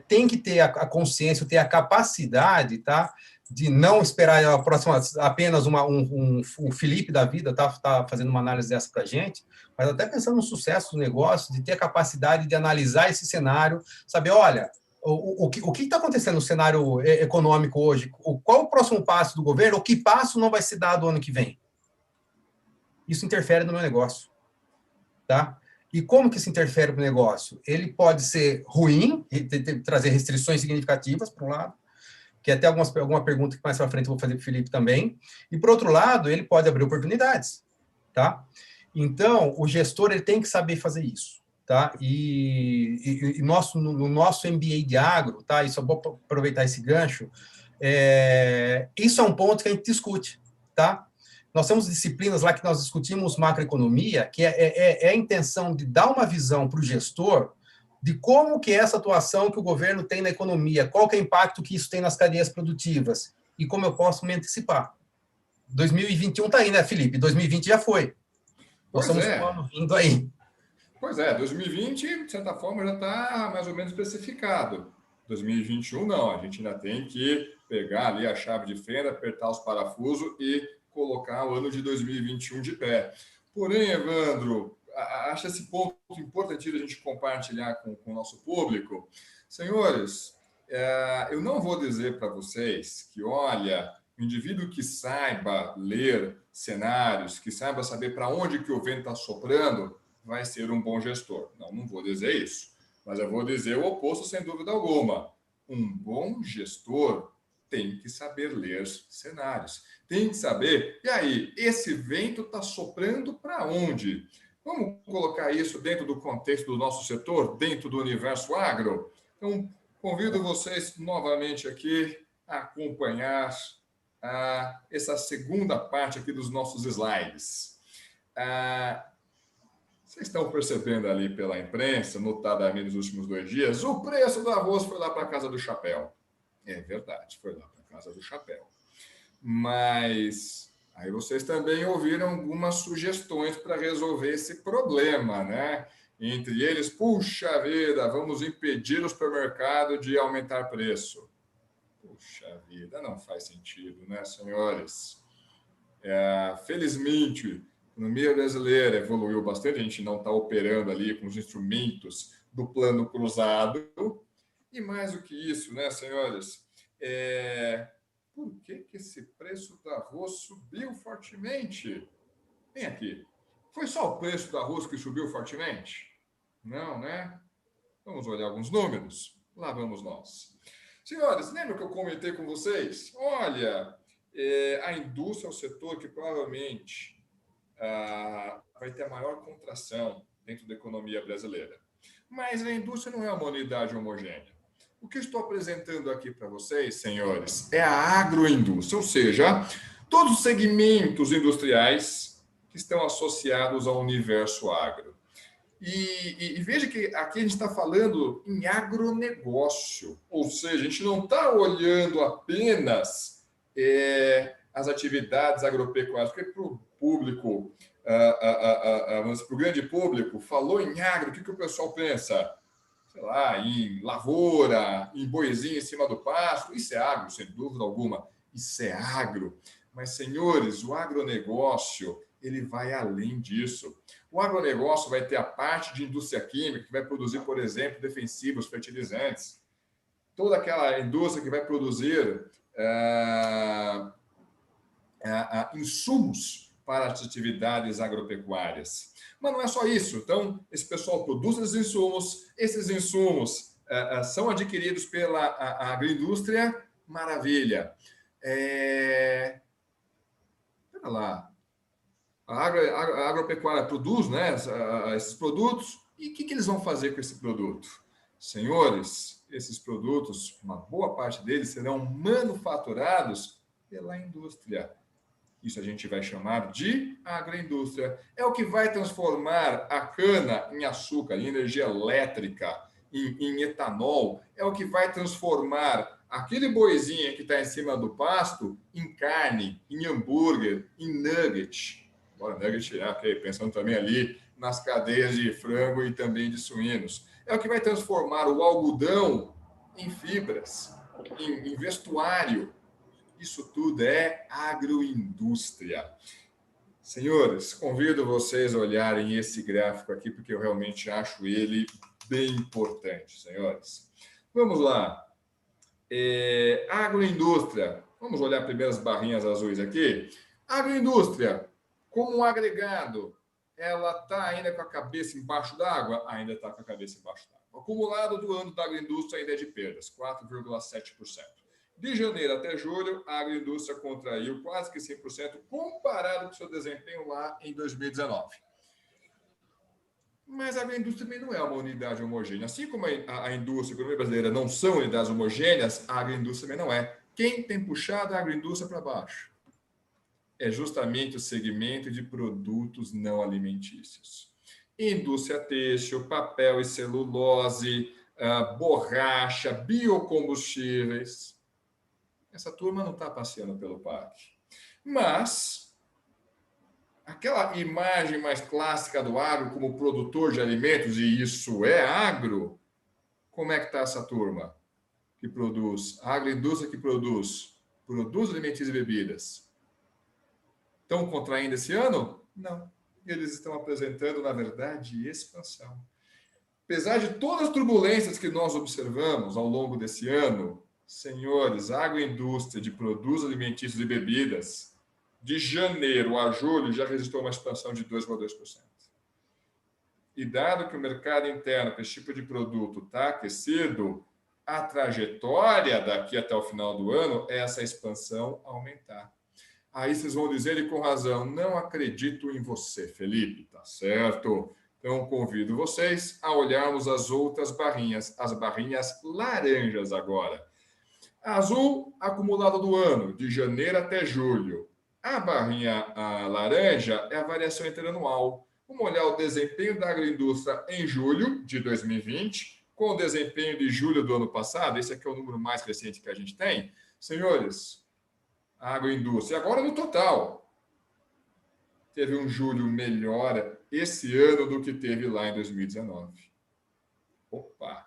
tem que ter a consciência, ter a capacidade, tá, de não esperar a próxima, apenas um Felipe da vida tá fazendo uma análise dessa para a gente, mas até pensando no sucesso do negócio, de ter a capacidade de analisar esse cenário, saber, olha, o que está acontecendo no cenário econômico hoje, qual o próximo passo do governo, o que passo não vai ser dado ano que vem. Isso interfere no meu negócio. Tá? E como que isso interfere no negócio? Ele pode ser ruim, trazer restrições significativas, por um lado, que até alguma pergunta que mais para frente eu vou fazer para o Felipe também, e, por outro lado, ele pode abrir oportunidades. Tá? Então, o gestor ele tem que saber fazer isso. Tá? E no nosso MBA de agro, tá? E só vou aproveitar esse gancho, isso é um ponto que a gente discute. Tá? Nós temos disciplinas lá que nós discutimos macroeconomia, que é a intenção de dar uma visão para o gestor de como que é essa atuação que o governo tem na economia, qual que é o impacto que isso tem nas cadeias produtivas e como eu posso me antecipar. 2021 está aí, né, Felipe? 2020 já foi. Nós estamos com um ano vindo aí. Pois é, 2020, de certa forma, já está mais ou menos especificado. 2021, não. A gente ainda tem que pegar ali a chave de fenda, apertar os parafusos e colocar o ano de 2021 de pé. Porém, Evandro, acho esse ponto importante a gente compartilhar com o nosso público. Senhores, eu não vou dizer para vocês que, olha, o indivíduo que saiba ler cenários, que saiba saber para onde que o vento está soprando, vai ser um bom gestor. Não vou dizer isso, mas eu vou dizer o oposto sem dúvida alguma. Um bom gestor tem que saber ler cenários, tem que saber, e aí, esse vento está soprando para onde? Vamos colocar isso dentro do contexto do nosso setor, dentro do universo agro? Então, convido vocês novamente aqui a acompanhar essa segunda parte aqui dos nossos slides. Vocês estão percebendo ali pela imprensa, notadamente nos últimos 2 dias, o preço do arroz foi lá para a Casa do Chapéu. É verdade, foi lá para a Casa do Chapéu. Mas aí vocês também ouviram algumas sugestões para resolver esse problema, né? Entre eles, puxa vida, vamos impedir o supermercado de aumentar preço. Puxa vida, não faz sentido, né, senhores? Felizmente, a economia brasileira evoluiu bastante, a gente não está operando ali com os instrumentos do plano cruzado. E mais do que isso, né, senhores? Por que esse preço do arroz subiu fortemente? Vem aqui. Foi só o preço do arroz que subiu fortemente? Não, né? Vamos olhar alguns números. Lá vamos nós. Senhores, lembra que eu comentei com vocês? Olha, a indústria é o setor que provavelmente vai ter a maior contração dentro da economia brasileira. Mas a indústria não é uma unidade homogênea. O que eu estou apresentando aqui para vocês, senhores, é a agroindústria, ou seja, todos os segmentos industriais que estão associados ao universo agro. E veja que aqui a gente está falando em agronegócio, ou seja, a gente não está olhando apenas as atividades agropecuárias, porque para o público para o grande público, falou em agro, o que o pessoal pensa? Sei lá, em lavoura, em boizinho em cima do pasto. Isso é agro, sem dúvida alguma. Isso é agro. Mas, senhores, o agronegócio, ele vai além disso. O agronegócio vai ter a parte de indústria química, que vai produzir, por exemplo, defensivos, fertilizantes. Toda aquela indústria que vai produzir insumos para as atividades agropecuárias. Mas não é só isso. Então, esse pessoal produz esses insumos são adquiridos pela agroindústria, maravilha. Espera lá. A agropecuária produz, né, esses produtos, e o que eles vão fazer com esse produto? Senhores, esses produtos, uma boa parte deles serão manufaturados pela indústria. Isso a gente vai chamar de agroindústria. É o que vai transformar a cana em açúcar, em energia elétrica, em etanol. É o que vai transformar aquele boizinho que está em cima do pasto em carne, em hambúrguer, em nugget. Agora, nugget, ok, pensando também ali nas cadeias de frango e também de suínos. É o que vai transformar o algodão em fibras, em vestuário. Isso tudo é agroindústria. Senhores, convido vocês a olharem esse gráfico aqui, porque eu realmente acho ele bem importante, senhores. Vamos lá. Agroindústria. Vamos olhar primeiro as barrinhas azuis aqui. Agroindústria, como um agregado, ela está ainda com a cabeça embaixo d'água? Ainda está com a cabeça embaixo d'água. O acumulado do ano da agroindústria ainda é de perdas, 4,7%. De janeiro até julho, a agroindústria contraiu quase que 100% comparado com o seu desempenho lá em 2019. Mas a agroindústria também não é uma unidade homogênea. Assim como a indústria e a economia brasileira não são unidades homogêneas, a agroindústria também não é. Quem tem puxado a agroindústria para baixo? É justamente o segmento de produtos não alimentícios. Indústria têxtil, papel e celulose, borracha, biocombustíveis. Essa turma não está passeando pelo parque. Mas aquela imagem mais clássica do agro como produtor de alimentos, e isso é agro, como é que está essa turma que produz? A agroindústria que produz alimentos e bebidas. Estão contraindo esse ano? Não. Eles estão apresentando, na verdade, expansão. Apesar de todas as turbulências que nós observamos ao longo desse ano, senhores, a agroindústria de produtos alimentícios e bebidas, de janeiro a julho, já registrou uma expansão de 2,2%. E dado que o mercado interno para esse tipo de produto está aquecido, a trajetória daqui até o final do ano é essa expansão aumentar. Aí vocês vão dizer, e com razão, não acredito em você, Felipe, tá certo? Então, convido vocês a olharmos as outras barrinhas, as barrinhas laranjas agora. Azul, acumulado do ano, de janeiro até julho. A barrinha laranja é a variação interanual. Vamos olhar o desempenho da agroindústria em julho de 2020, com o desempenho de julho do ano passado. Esse aqui é o número mais recente que a gente tem. Senhores, a agroindústria, agora no total, teve um julho melhor esse ano do que teve lá em 2019. Opa!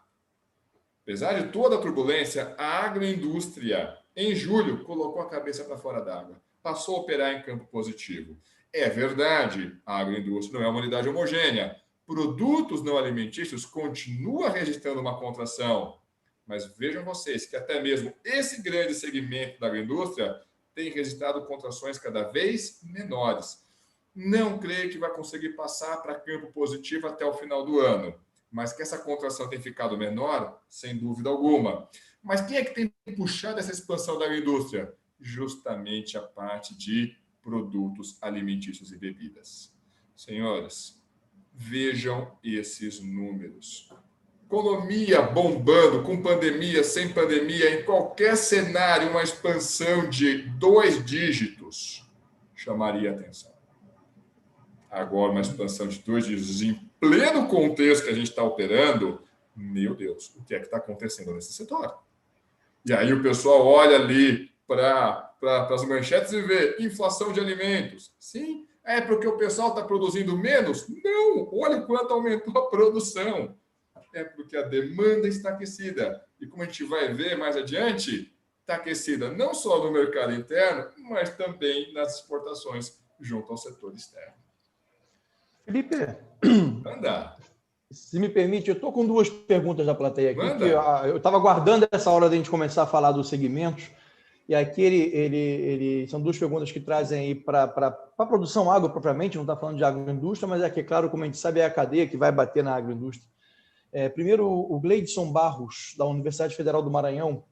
Apesar de toda a turbulência, a agroindústria, em julho, colocou a cabeça para fora d'água. Passou a operar em campo positivo. É verdade, a agroindústria não é uma unidade homogênea. Produtos não alimentícios continuam registrando uma contração. Mas vejam vocês que até mesmo esse grande segmento da agroindústria tem registrado contrações cada vez menores. Não creio que vai conseguir passar para campo positivo até o final do ano. Mas que essa contração tem ficado menor, sem dúvida alguma. Mas quem é que tem puxado essa expansão da agroindústria? Justamente a parte de produtos alimentícios e bebidas. Senhores, vejam esses números. Economia bombando, com pandemia, sem pandemia, em qualquer cenário, uma expansão de 2 dígitos chamaria atenção. Agora, uma expansão de 2 dígitos em pleno contexto que a gente está operando, meu Deus, o que é que está acontecendo nesse setor? E aí o pessoal olha ali para as manchetes e vê inflação de alimentos. Sim, É porque o pessoal está produzindo menos? Não, olha o quanto aumentou a produção. É porque a demanda está aquecida. E como a gente vai ver mais adiante, está aquecida não só no mercado interno, mas também nas exportações junto ao setor externo. Felipe, Manda. se me permite, eu estou com duas perguntas da plateia aqui, Manda. que eu estava aguardando essa hora de a gente começar a falar dos segmentos, e aqui são duas perguntas que trazem aí para a produção agro propriamente, não está falando de agroindústria, mas é que, claro, como a gente sabe, é a cadeia que vai bater na agroindústria. Primeiro, o Gleidson Barros, da Universidade Federal do Maranhão,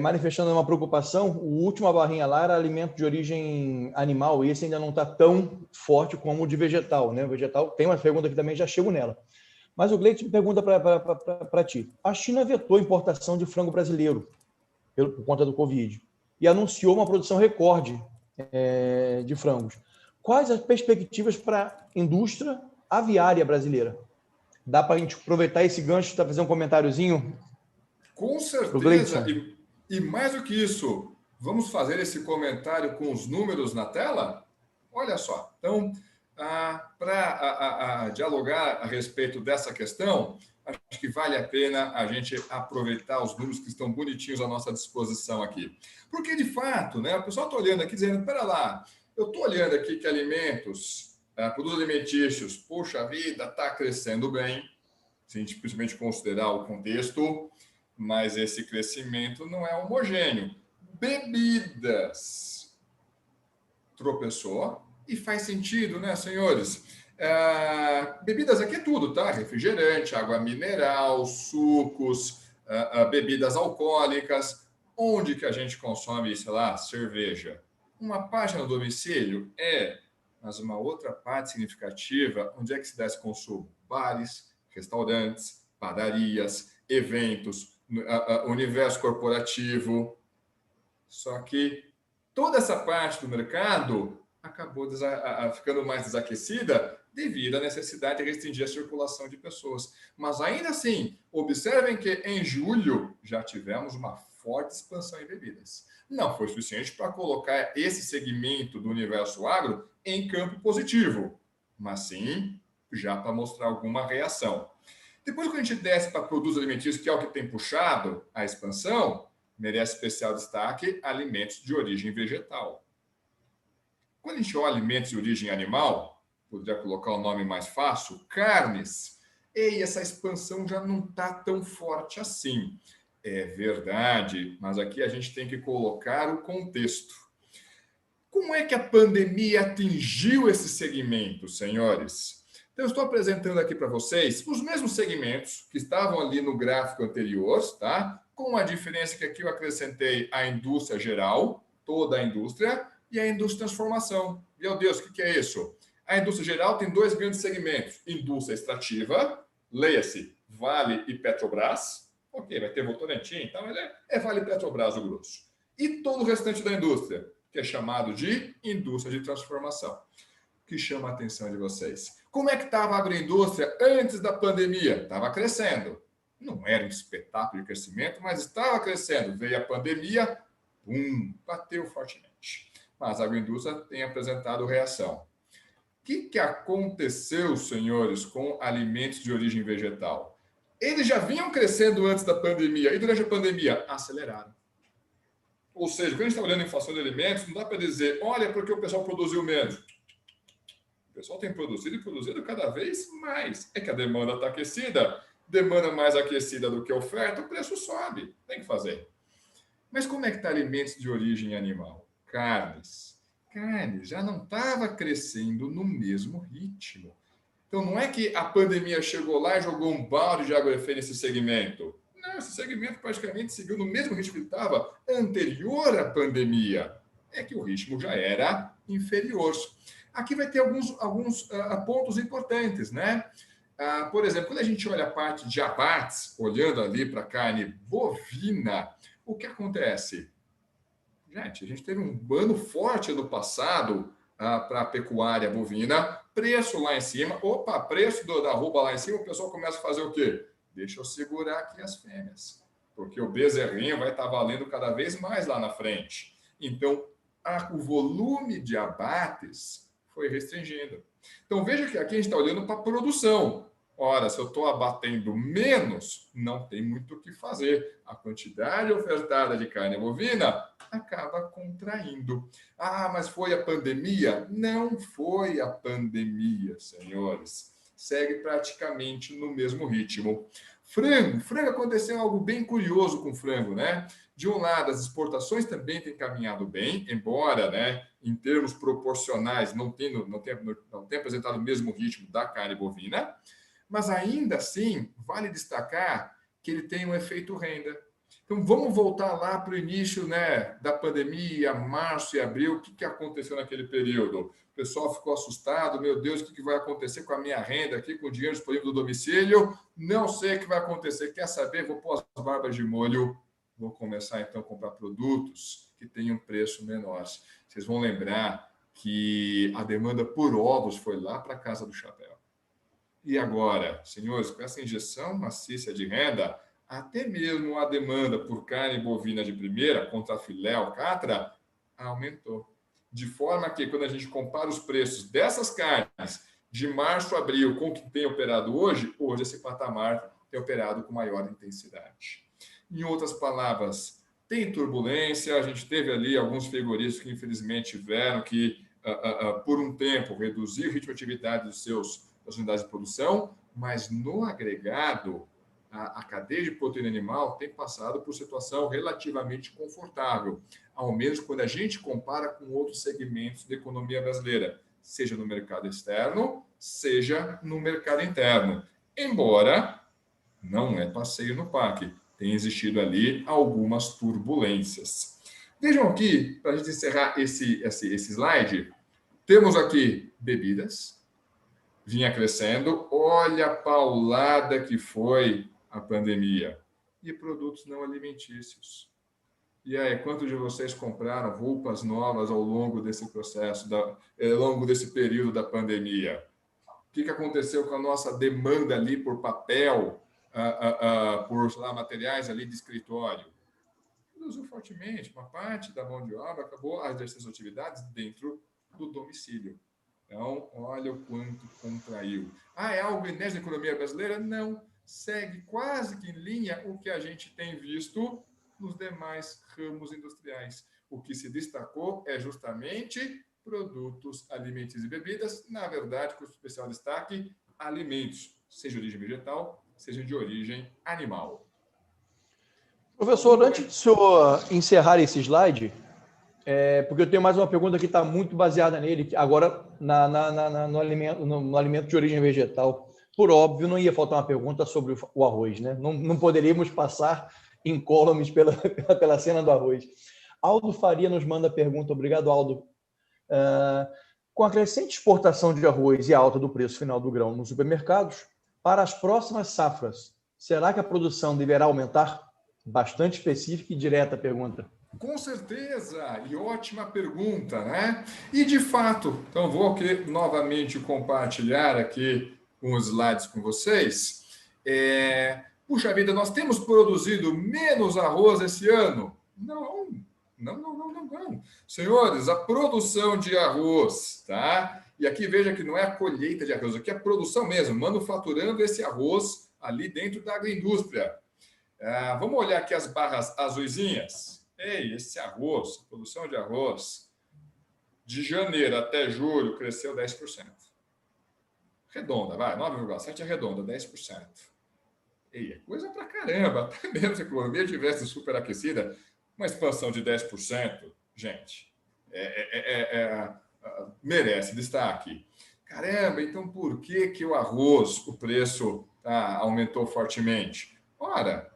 manifestando uma preocupação. A última barrinha lá era alimento de origem animal, e esse ainda não está tão forte como o de vegetal, né? O vegetal tem uma pergunta que também já chego nela. Mas o Gleidson pergunta para ti. A China vetou a importação de frango brasileiro por conta do Covid e anunciou uma produção recorde de frangos. Quais as perspectivas para a indústria aviária brasileira? Dá para a gente aproveitar esse gancho para fazer um comentáriozinho? Com certeza. E mais do que isso, vamos fazer esse comentário com os números na tela? Olha só. Então, para dialogar a respeito dessa questão, acho que vale a pena a gente aproveitar os números que estão bonitinhos à nossa disposição aqui. Porque, de fato, né, o pessoal está olhando aqui dizendo, espera lá, eu estou olhando aqui que alimentos, produtos alimentícios, poxa vida, está crescendo bem, se a gente principalmente considerar o contexto, mas esse crescimento não é homogêneo. Bebidas tropeçou e faz sentido, né, senhores? Bebidas aqui é tudo, tá? Refrigerante, água mineral, sucos, bebidas alcoólicas. Onde que a gente consome, sei lá, cerveja? Uma parte no domicílio? Mas uma outra parte significativa, onde é que se dá esse consumo? Bares, restaurantes, padarias, eventos, universo corporativo. Só que toda essa parte do mercado acabou ficando mais desaquecida devido à necessidade de restringir a circulação de pessoas. Mas ainda assim, observem que em julho já tivemos uma forte expansão em bebidas. Não foi suficiente para colocar esse segmento do universo agro em campo positivo, mas sim já para mostrar alguma reação. Depois, quando a gente desce para produtos alimentícios, que é o que tem puxado a expansão, merece especial destaque alimentos de origem vegetal. Quando a gente olha alimentos de origem animal, poderia colocar o nome mais fácil, carnes, essa expansão já não está tão forte assim. É verdade, mas aqui a gente tem que colocar o contexto. Como é que a pandemia atingiu esse segmento, senhores? Então, eu estou apresentando aqui para vocês os mesmos segmentos que estavam ali no gráfico anterior, tá? Com a diferença que aqui eu acrescentei a indústria geral, toda a indústria, e a indústria de transformação. Meu Deus, o que é isso? A indústria geral tem dois grandes segmentos. Indústria extrativa, leia-se Vale e Petrobras. Ok, vai ter Votorantim, então ele é Vale e Petrobras, o grosso. E todo o restante da indústria, que é chamado de indústria de transformação. O que chama a atenção de vocês? Como é que estava a agroindústria antes da pandemia? Estava crescendo. Não era um espetáculo de crescimento, mas estava crescendo. Veio a pandemia, bateu fortemente. Mas a agroindústria tem apresentado reação. O que aconteceu, senhores, com alimentos de origem vegetal? Eles já vinham crescendo antes da pandemia e durante a pandemia aceleraram. Ou seja, quando a gente está olhando a inflação de alimentos, não dá para dizer, olha, porque o pessoal produziu menos. O pessoal tem produzido e produzido cada vez mais. É que a demanda está aquecida, demanda mais aquecida do que a oferta, o preço sobe. Tem que fazer. Mas como é que está alimentos de origem animal? Carnes. Carnes já não estava crescendo no mesmo ritmo. Então, não é que a pandemia chegou lá e jogou um balde de água fria nesse segmento. Não, esse segmento praticamente seguiu no mesmo ritmo que estava anterior à pandemia. É que o ritmo já era inferior. Aqui vai ter alguns pontos importantes, né? Por exemplo, quando a gente olha a parte de abates, olhando ali para a carne bovina, o que acontece? Gente, a gente teve um ano forte ano passado para a pecuária bovina, preço lá em cima, preço da arroba lá em cima, o pessoal começa a fazer o quê? Deixa eu segurar aqui as fêmeas, porque o bezerrinho vai estar valendo cada vez mais lá na frente. Então, o volume de abates foi restringindo. Então, veja que aqui a gente está olhando para a produção. Ora, se eu estou abatendo menos, não tem muito o que fazer. A quantidade ofertada de carne bovina acaba contraindo. Ah, mas foi a pandemia? Não foi a pandemia, senhores. Segue praticamente no mesmo ritmo. Frango aconteceu algo bem curioso com frango, né? De um lado, as exportações também têm caminhado bem, embora, né, em termos proporcionais, não tenha apresentado o mesmo ritmo da carne bovina, mas ainda assim, vale destacar que ele tem um efeito renda. Então, vamos voltar lá para o início, né, da pandemia, março e abril. O que aconteceu naquele período? O pessoal ficou assustado. Meu Deus, o que vai acontecer com a minha renda aqui, com o dinheiro disponível do domicílio? Não sei o que vai acontecer. Quer saber? Vou pôr as barbas de molho. Vou começar, então, a comprar produtos que tenham preço menor. Vocês vão lembrar que a demanda por ovos foi lá para a casa do chapéu. E agora, senhores, com essa injeção maciça de renda, até mesmo a demanda por carne bovina de primeira, contra filé, alcatra, aumentou. De forma que, quando a gente compara os preços dessas carnes de março a abril com o que tem operado hoje esse patamar tem operado com maior intensidade. Em outras palavras, tem turbulência, a gente teve ali alguns frigoríficos que, infelizmente, tiveram que, por um tempo, reduzir o ritmo de atividade das unidades de produção, mas no agregado, a cadeia de proteína animal tem passado por situação relativamente confortável, ao menos quando a gente compara com outros segmentos da economia brasileira, seja no mercado externo, seja no mercado interno. Embora não é passeio no parque, tem existido ali algumas turbulências. Vejam aqui, para a gente encerrar esse slide, temos aqui bebidas, vinha crescendo, olha a paulada que foi a pandemia. E produtos não alimentícios. E aí, quantos de vocês compraram roupas novas ao longo desse processo, ao longo desse período da pandemia? O que aconteceu com a nossa demanda ali por papel, por materiais ali de escritório? Reduziu fortemente. Uma parte da mão de obra acabou a exercer suas atividades dentro do domicílio. Então, olha o quanto contraiu. É algo inédito na economia brasileira? Não. Segue quase que em linha o que a gente tem visto nos demais ramos industriais. O que se destacou é justamente produtos alimentícios e bebidas, na verdade, com especial destaque, alimentos, seja de origem vegetal, seja de origem animal. Professor, antes do senhor encerrar esse slide, porque eu tenho mais uma pergunta que está muito baseada nele, agora no alimento de origem vegetal. Por óbvio, não ia faltar uma pergunta sobre o arroz, né? Não poderíamos passar incólumes pela cena do arroz. Aldo Faria nos manda a pergunta, obrigado, Aldo. Com a crescente exportação de arroz e a alta do preço final do grão nos supermercados, para as próximas safras, será que a produção deverá aumentar? Bastante específica e direta a pergunta. Com certeza, e ótima pergunta, né? E de fato, então vou aqui novamente compartilhar aqui uns slides com vocês. Puxa vida, nós temos produzido menos arroz esse ano? Não. Senhores, a produção de arroz, tá? E aqui veja que não é a colheita de arroz, aqui é a produção mesmo, manufaturando esse arroz ali dentro da agroindústria. Vamos olhar aqui as barras azuisinhas. Esse arroz, a produção de arroz, de janeiro até julho, cresceu 10%. Redonda, vai, 9,7% é redonda, 10%. É coisa pra caramba. Até mesmo se a economia tivesse superaquecida, uma expansão de 10%, gente, merece destaque. Caramba, então por que o arroz, o preço aumentou fortemente? Ora,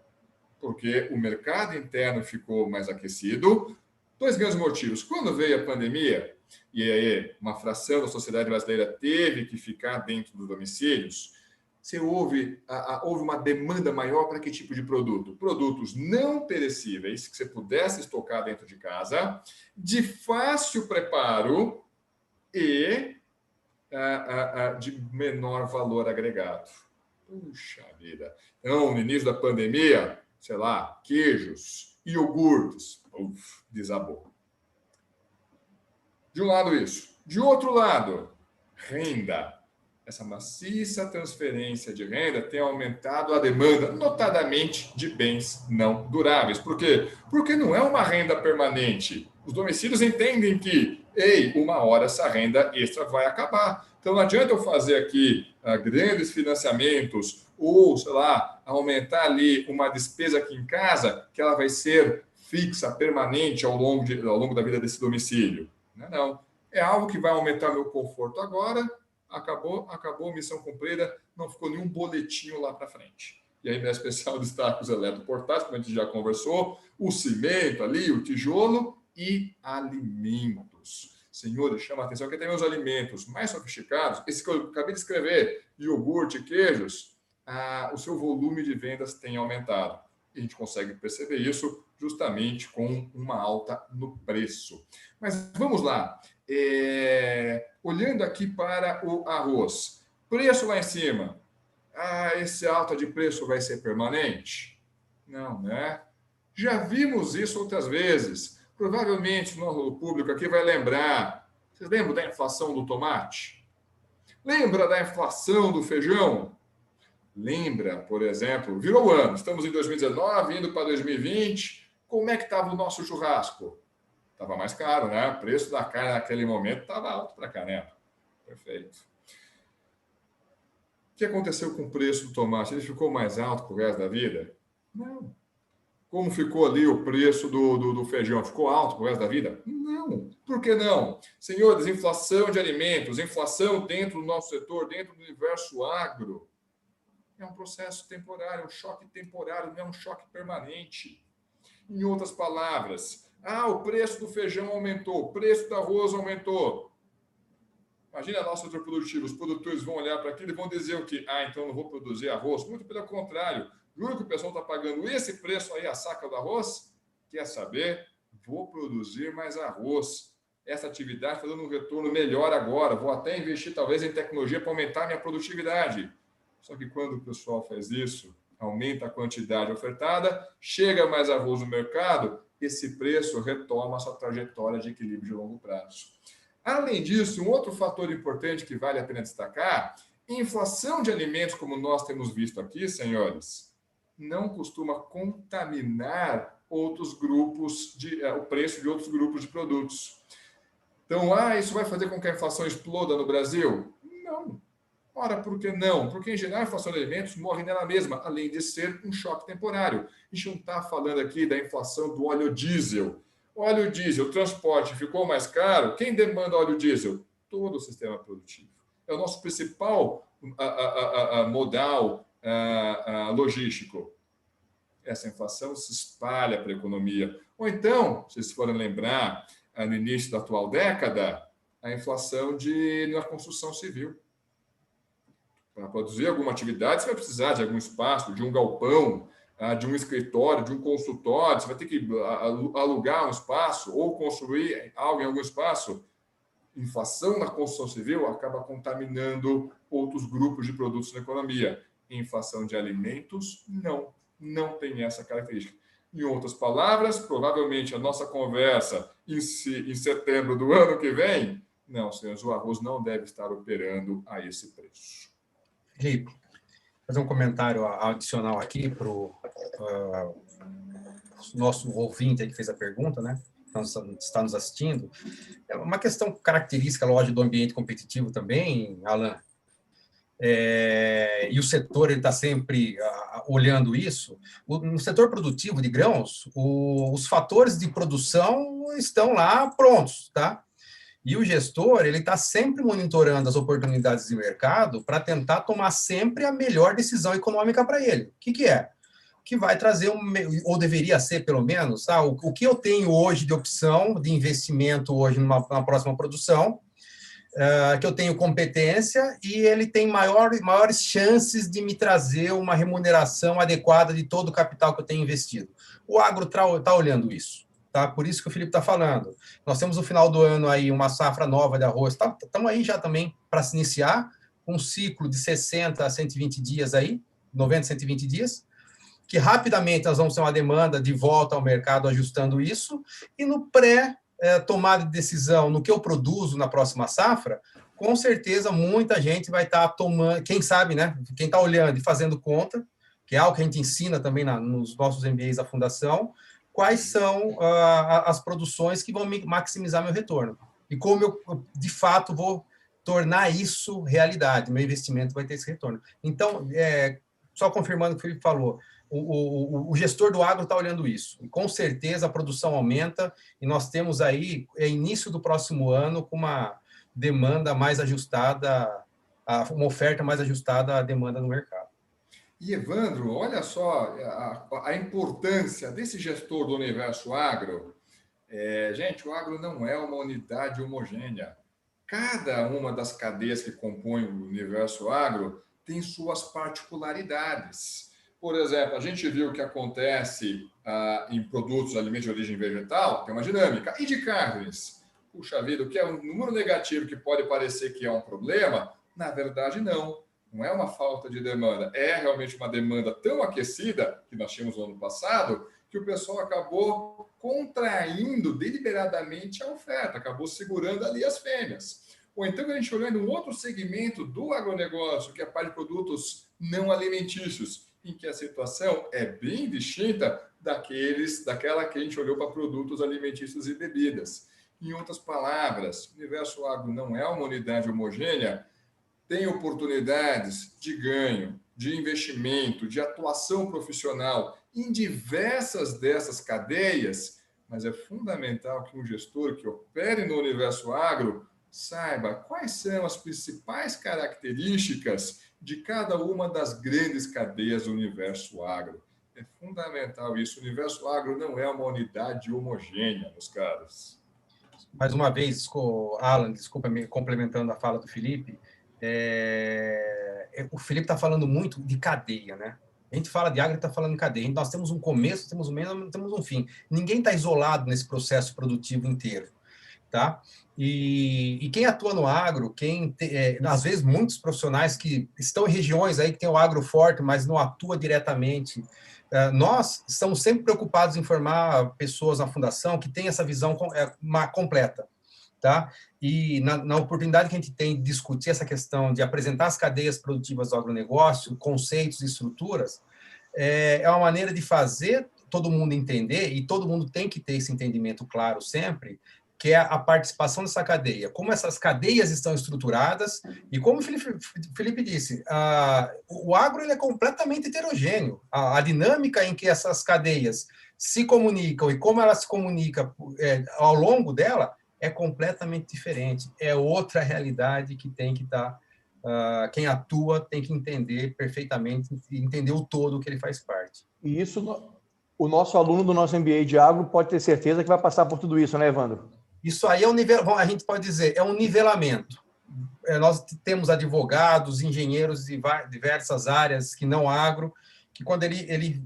porque o mercado interno ficou mais aquecido. Dois grandes motivos. Quando veio a pandemia, e aí uma fração da sociedade brasileira teve que ficar dentro dos domicílios, houve uma demanda maior para que tipo de produto? Produtos não perecíveis, que você pudesse estocar dentro de casa, de fácil preparo e de menor valor agregado. Puxa vida. Então, no início da pandemia, sei lá, queijos, iogurtes, desabou. De um lado isso. De outro lado, renda. Essa maciça transferência de renda tem aumentado a demanda, notadamente de bens não duráveis. Por quê? Porque não é uma renda permanente. Os domicílios entendem que, uma hora essa renda extra vai acabar. Então não adianta eu fazer aqui grandes financiamentos ou, sei lá, aumentar ali uma despesa aqui em casa que ela vai ser fixa, permanente ao longo da vida desse domicílio. Não. É algo que vai aumentar meu conforto agora. Acabou, missão cumprida, não ficou nenhum boletinho lá para frente. E aí, na especial, destaque os eletroportáteis, como a gente já conversou, o cimento ali, o tijolo e alimentos. Senhores, chama a atenção que tem os alimentos mais sofisticados, esse que eu acabei de escrever, iogurte, queijos, o seu volume de vendas tem aumentado. E a gente consegue perceber isso justamente com uma alta no preço. Mas vamos lá. Olhando aqui para o arroz, preço lá em cima, esse alta de preço vai ser permanente? Não, né? Já vimos isso outras vezes. Provavelmente o nosso público aqui vai lembrar. Vocês lembram da inflação do tomate? Lembra da inflação do feijão? Lembra, por exemplo, virou o ano, estamos em 2019, indo para 2020, como é que estava o nosso churrasco? Estava mais caro, né? O preço da carne naquele momento estava alto para caramba. Perfeito. O que aconteceu com o preço do tomate? Ele ficou mais alto para o resto da vida? Não. Como ficou ali o preço do feijão? Ficou alto para o resto da vida? Não. Por que não? Senhores, inflação de alimentos, inflação dentro do nosso setor, dentro do universo agro, é um processo temporário, um choque temporário, não é um choque permanente. Em outras palavras, o preço do feijão aumentou, o preço do arroz aumentou. Imagina nosso setor produtivo, os produtores vão olhar para aquilo e vão dizer o quê? Então não vou produzir arroz. Muito pelo contrário. Juro que o pessoal está pagando esse preço aí, a saca do arroz? Quer saber? Vou produzir mais arroz. Essa atividade está dando um retorno melhor agora. Vou até investir talvez em tecnologia para aumentar a minha produtividade. Só que quando o pessoal faz isso, aumenta a quantidade ofertada, chega mais arroz no mercado, esse preço retoma a sua trajetória de equilíbrio de longo prazo. Além disso, um outro fator importante que vale a pena destacar, inflação de alimentos, como nós temos visto aqui, senhores, não costuma contaminar outros grupos, o preço de outros grupos de produtos. Então, isso vai fazer com que a inflação exploda no Brasil? Não. Ora, por que não? Porque, em geral, a inflação de alimentos morre nela mesma, além de ser um choque temporário. A gente não está falando aqui da inflação do óleo diesel. Óleo diesel, o transporte ficou mais caro. Quem demanda óleo diesel? Todo o sistema produtivo. É o nosso principal modal logístico. Essa inflação se espalha para a economia. Ou então, se vocês forem lembrar, no início da atual década, a inflação na construção civil. Para produzir alguma atividade, você vai precisar de algum espaço, de um galpão, de um escritório, de um consultório, você vai ter que alugar um espaço ou construir algo em algum espaço. Inflação na construção civil acaba contaminando outros grupos de produtos na economia. Inflação de alimentos, não tem essa característica. Em outras palavras, provavelmente a nossa conversa em setembro do ano que vem, não, senhores, o arroz não deve estar operando a esse preço. Felipe, fazer um comentário adicional aqui para o nosso ouvinte aí que fez a pergunta, né? Então, está nos assistindo. É uma questão característica, lógico, do ambiente competitivo também, Alan. E o setor está sempre olhando isso. No setor produtivo de grãos, os fatores de produção estão lá prontos, tá? E o gestor, ele está sempre monitorando as oportunidades de mercado para tentar tomar sempre a melhor decisão econômica para ele. O que é? Que vai trazer, ou deveria ser pelo menos, o que eu tenho hoje de opção de investimento hoje na próxima produção, que eu tenho competência e ele tem maiores chances de me trazer uma remuneração adequada de todo o capital que eu tenho investido. O agro está olhando isso. Tá? Por isso que o Felipe está falando. Nós temos no final do ano aí uma safra nova de arroz. Estamos aí já também para se iniciar, um ciclo de 60 a 120 dias aí, 90 a 120 dias, que rapidamente nós vamos ter uma demanda de volta ao mercado ajustando isso, e no tomada de decisão no que eu produzo na próxima safra, com certeza muita gente vai estar tomando, quem sabe, né? Quem está olhando e fazendo conta, que é algo que a gente ensina também nos nossos MBAs da Fundação, quais são as produções que vão maximizar meu retorno. E como eu, de fato, vou tornar isso realidade, meu investimento vai ter esse retorno. Então, só confirmando o que o Felipe falou, o gestor do agro está olhando isso. E, com certeza, a produção aumenta e nós temos aí, início do próximo ano, com uma demanda mais ajustada, uma oferta mais ajustada à demanda no mercado. E, Evandro, olha só a importância desse gestor do universo agro. Gente, o agro não é uma unidade homogênea. Cada uma das cadeias que compõem o universo agro tem suas particularidades. Por exemplo, a gente viu o que acontece em produtos de alimentos de origem vegetal, tem uma dinâmica. E de carnes? Puxa vida, o que é um número negativo que pode parecer que é um problema, na verdade não. Não é uma falta de demanda, é realmente uma demanda tão aquecida que nós tínhamos no ano passado, que o pessoal acabou contraindo deliberadamente a oferta, acabou segurando ali as fêmeas. Ou então a gente olhando um outro segmento do agronegócio, que é a parte de produtos não alimentícios, em que a situação é bem distinta daquela que a gente olhou para produtos alimentícios e bebidas. Em outras palavras, o universo agro não é uma unidade homogênea, tem oportunidades de ganho, de investimento, de atuação profissional em diversas dessas cadeias, mas é fundamental que um gestor que opere no universo agro saiba quais são as principais características de cada uma das grandes cadeias do universo agro. É fundamental isso. O universo agro não é uma unidade homogênea, meus caros. Mais uma vez, Alan, desculpa me complementando a fala do Felipe, o Felipe está falando muito de cadeia, né? A gente fala de agro e está falando de cadeia. Nós temos um começo, temos um meio, temos um fim. Ninguém está isolado nesse processo produtivo inteiro, tá? E quem atua no agro, às vezes muitos profissionais que estão em regiões aí que tem o agro forte, mas não atua diretamente. Nós estamos sempre preocupados em formar pessoas na fundação que têm essa visão completa. Tá? E na oportunidade que a gente tem de discutir essa questão de apresentar as cadeias produtivas do agronegócio, conceitos e estruturas, é uma maneira de fazer todo mundo entender, e todo mundo tem que ter esse entendimento claro sempre, que é a participação dessa cadeia, como essas cadeias estão estruturadas, e como o Felipe disse, o agro ele é completamente heterogêneo, a dinâmica em que essas cadeias se comunicam e como ela se comunica ao longo dela, é completamente diferente. É outra realidade que tem que estar... quem atua tem que entender perfeitamente, entender o todo que ele faz parte. E isso, o nosso aluno do nosso MBA de agro pode ter certeza que vai passar por tudo isso, né, Evandro? Isso aí é a gente pode dizer, é um nivelamento. Nós temos advogados, engenheiros de diversas áreas que não agro, que quando ele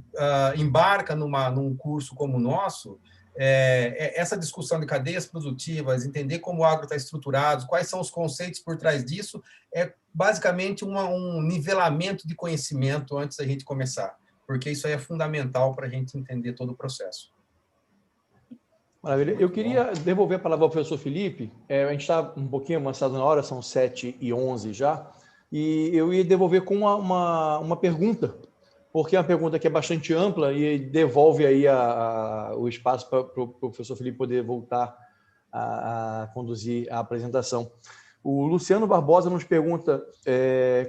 embarca num curso como o nosso, essa discussão de cadeias produtivas, entender como o agro está estruturado, quais são os conceitos por trás disso, é basicamente um nivelamento de conhecimento antes da gente começar, porque isso aí é fundamental para a gente entender todo o processo. Maravilha. Eu queria devolver a palavra ao professor Felipe. A gente está um pouquinho avançado na hora, são 7h11 já, e eu ia devolver com uma pergunta, porque é uma pergunta que é bastante ampla e devolve aí o espaço para o professor Felipe poder voltar a conduzir a apresentação. O Luciano Barbosa nos pergunta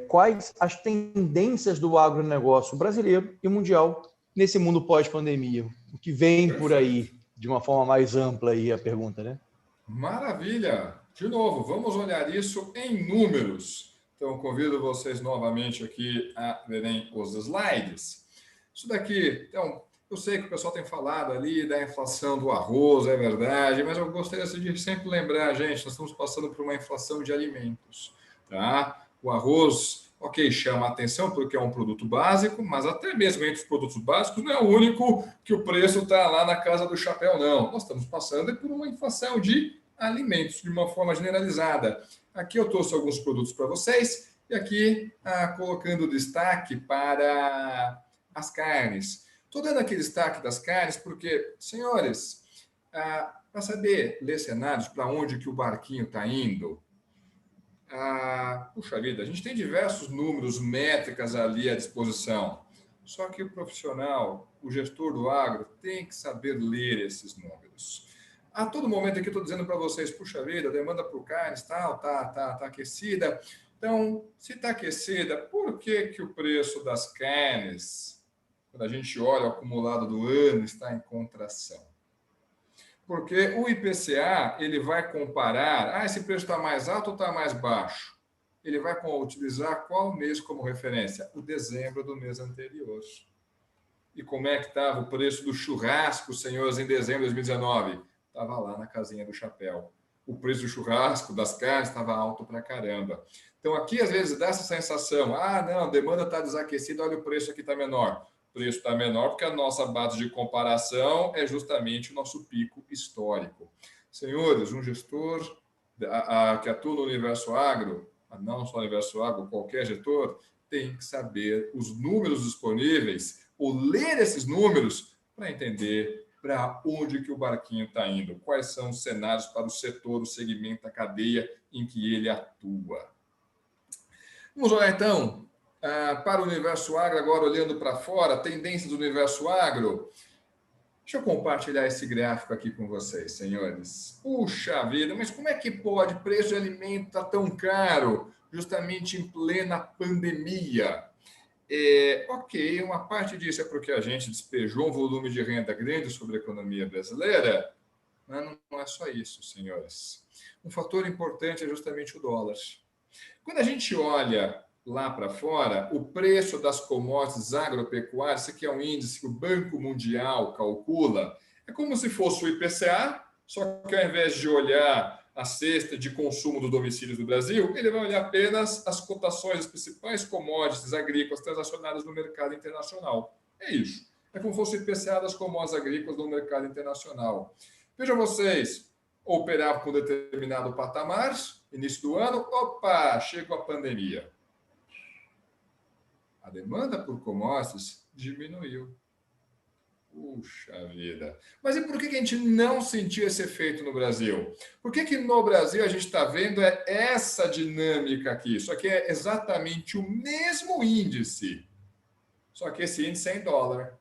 quais as tendências do agronegócio brasileiro e mundial nesse mundo pós-pandemia. O que vem por aí, de uma forma mais ampla aí a pergunta, né? Maravilha! De novo, vamos olhar isso em números. Então, convido vocês novamente aqui a verem os slides. Isso daqui, então, eu sei que o pessoal tem falado ali da inflação do arroz, é verdade, mas eu gostaria de sempre lembrar, gente, nós estamos passando por uma inflação de alimentos, tá? O arroz, ok, chama a atenção porque é um produto básico, mas até mesmo entre os produtos básicos não é o único que o preço está lá na casa do chapéu, não. Nós estamos passando por uma inflação de alimentos de uma forma generalizada. Aqui eu trouxe alguns produtos para vocês e aqui colocando destaque para as carnes. Estou dando aqui destaque das carnes porque, senhores, Para saber ler cenários, para onde que o barquinho está indo, puxa vida, a gente tem diversos números, métricas ali à disposição. Só que o profissional, o gestor do agro, tem que saber ler esses números. A todo momento aqui eu estou dizendo para vocês, puxa vida, a demanda por carnes tá aquecida. Então, se está aquecida, por que o preço das carnes, quando a gente olha o acumulado do ano, está em contração? Porque o IPCA, ele vai comparar, esse preço está mais alto ou está mais baixo? Ele vai utilizar qual mês como referência? O dezembro do mês anterior. E como é que estava o preço do churrasco, senhores, em dezembro de 2019? Estava lá na casinha do chapéu. O preço do churrasco, das carnes, estava alto pra caramba. Então, aqui, às vezes, dá essa sensação, não, a demanda está desaquecida, olha o preço aqui está menor. O preço está menor porque a nossa base de comparação é justamente o nosso pico histórico. Senhores, um gestor que atua no universo agro, não só no universo agro, qualquer gestor, tem que saber os números disponíveis, ou ler esses números para entender para onde que o barquinho está indo, quais são os cenários para o setor, o segmento, a cadeia em que ele atua. Vamos olhar, então, para o universo agro, agora olhando para fora, tendências do universo agro. Deixa eu compartilhar esse gráfico aqui com vocês, senhores. Puxa vida, mas como é que pode? Preço de alimento está tão caro, justamente em plena pandemia. Ok, uma parte disso é porque a gente despejou um volume de renda grande sobre a economia brasileira, mas não é só isso, senhores. Um fator importante é justamente o dólar. Quando a gente olha lá para fora, o preço das commodities agropecuárias, isso aqui é um índice que o Banco Mundial calcula, é como se fosse o IPCA, só que ao invés de olhar a cesta de consumo dos domicílios do Brasil, ele vai olhar apenas as cotações das principais commodities agrícolas transacionadas no mercado internacional. É isso. É como se fosse o IPCA das commodities agrícolas no mercado internacional. Vejam vocês, operavam com determinado patamar, início do ano, chega a pandemia. A demanda por commodities diminuiu. Puxa vida. Mas e por que a gente não sentiu esse efeito no Brasil? Por que no Brasil a gente está vendo essa dinâmica aqui? Só que é exatamente o mesmo índice. Só que esse índice é em dólar.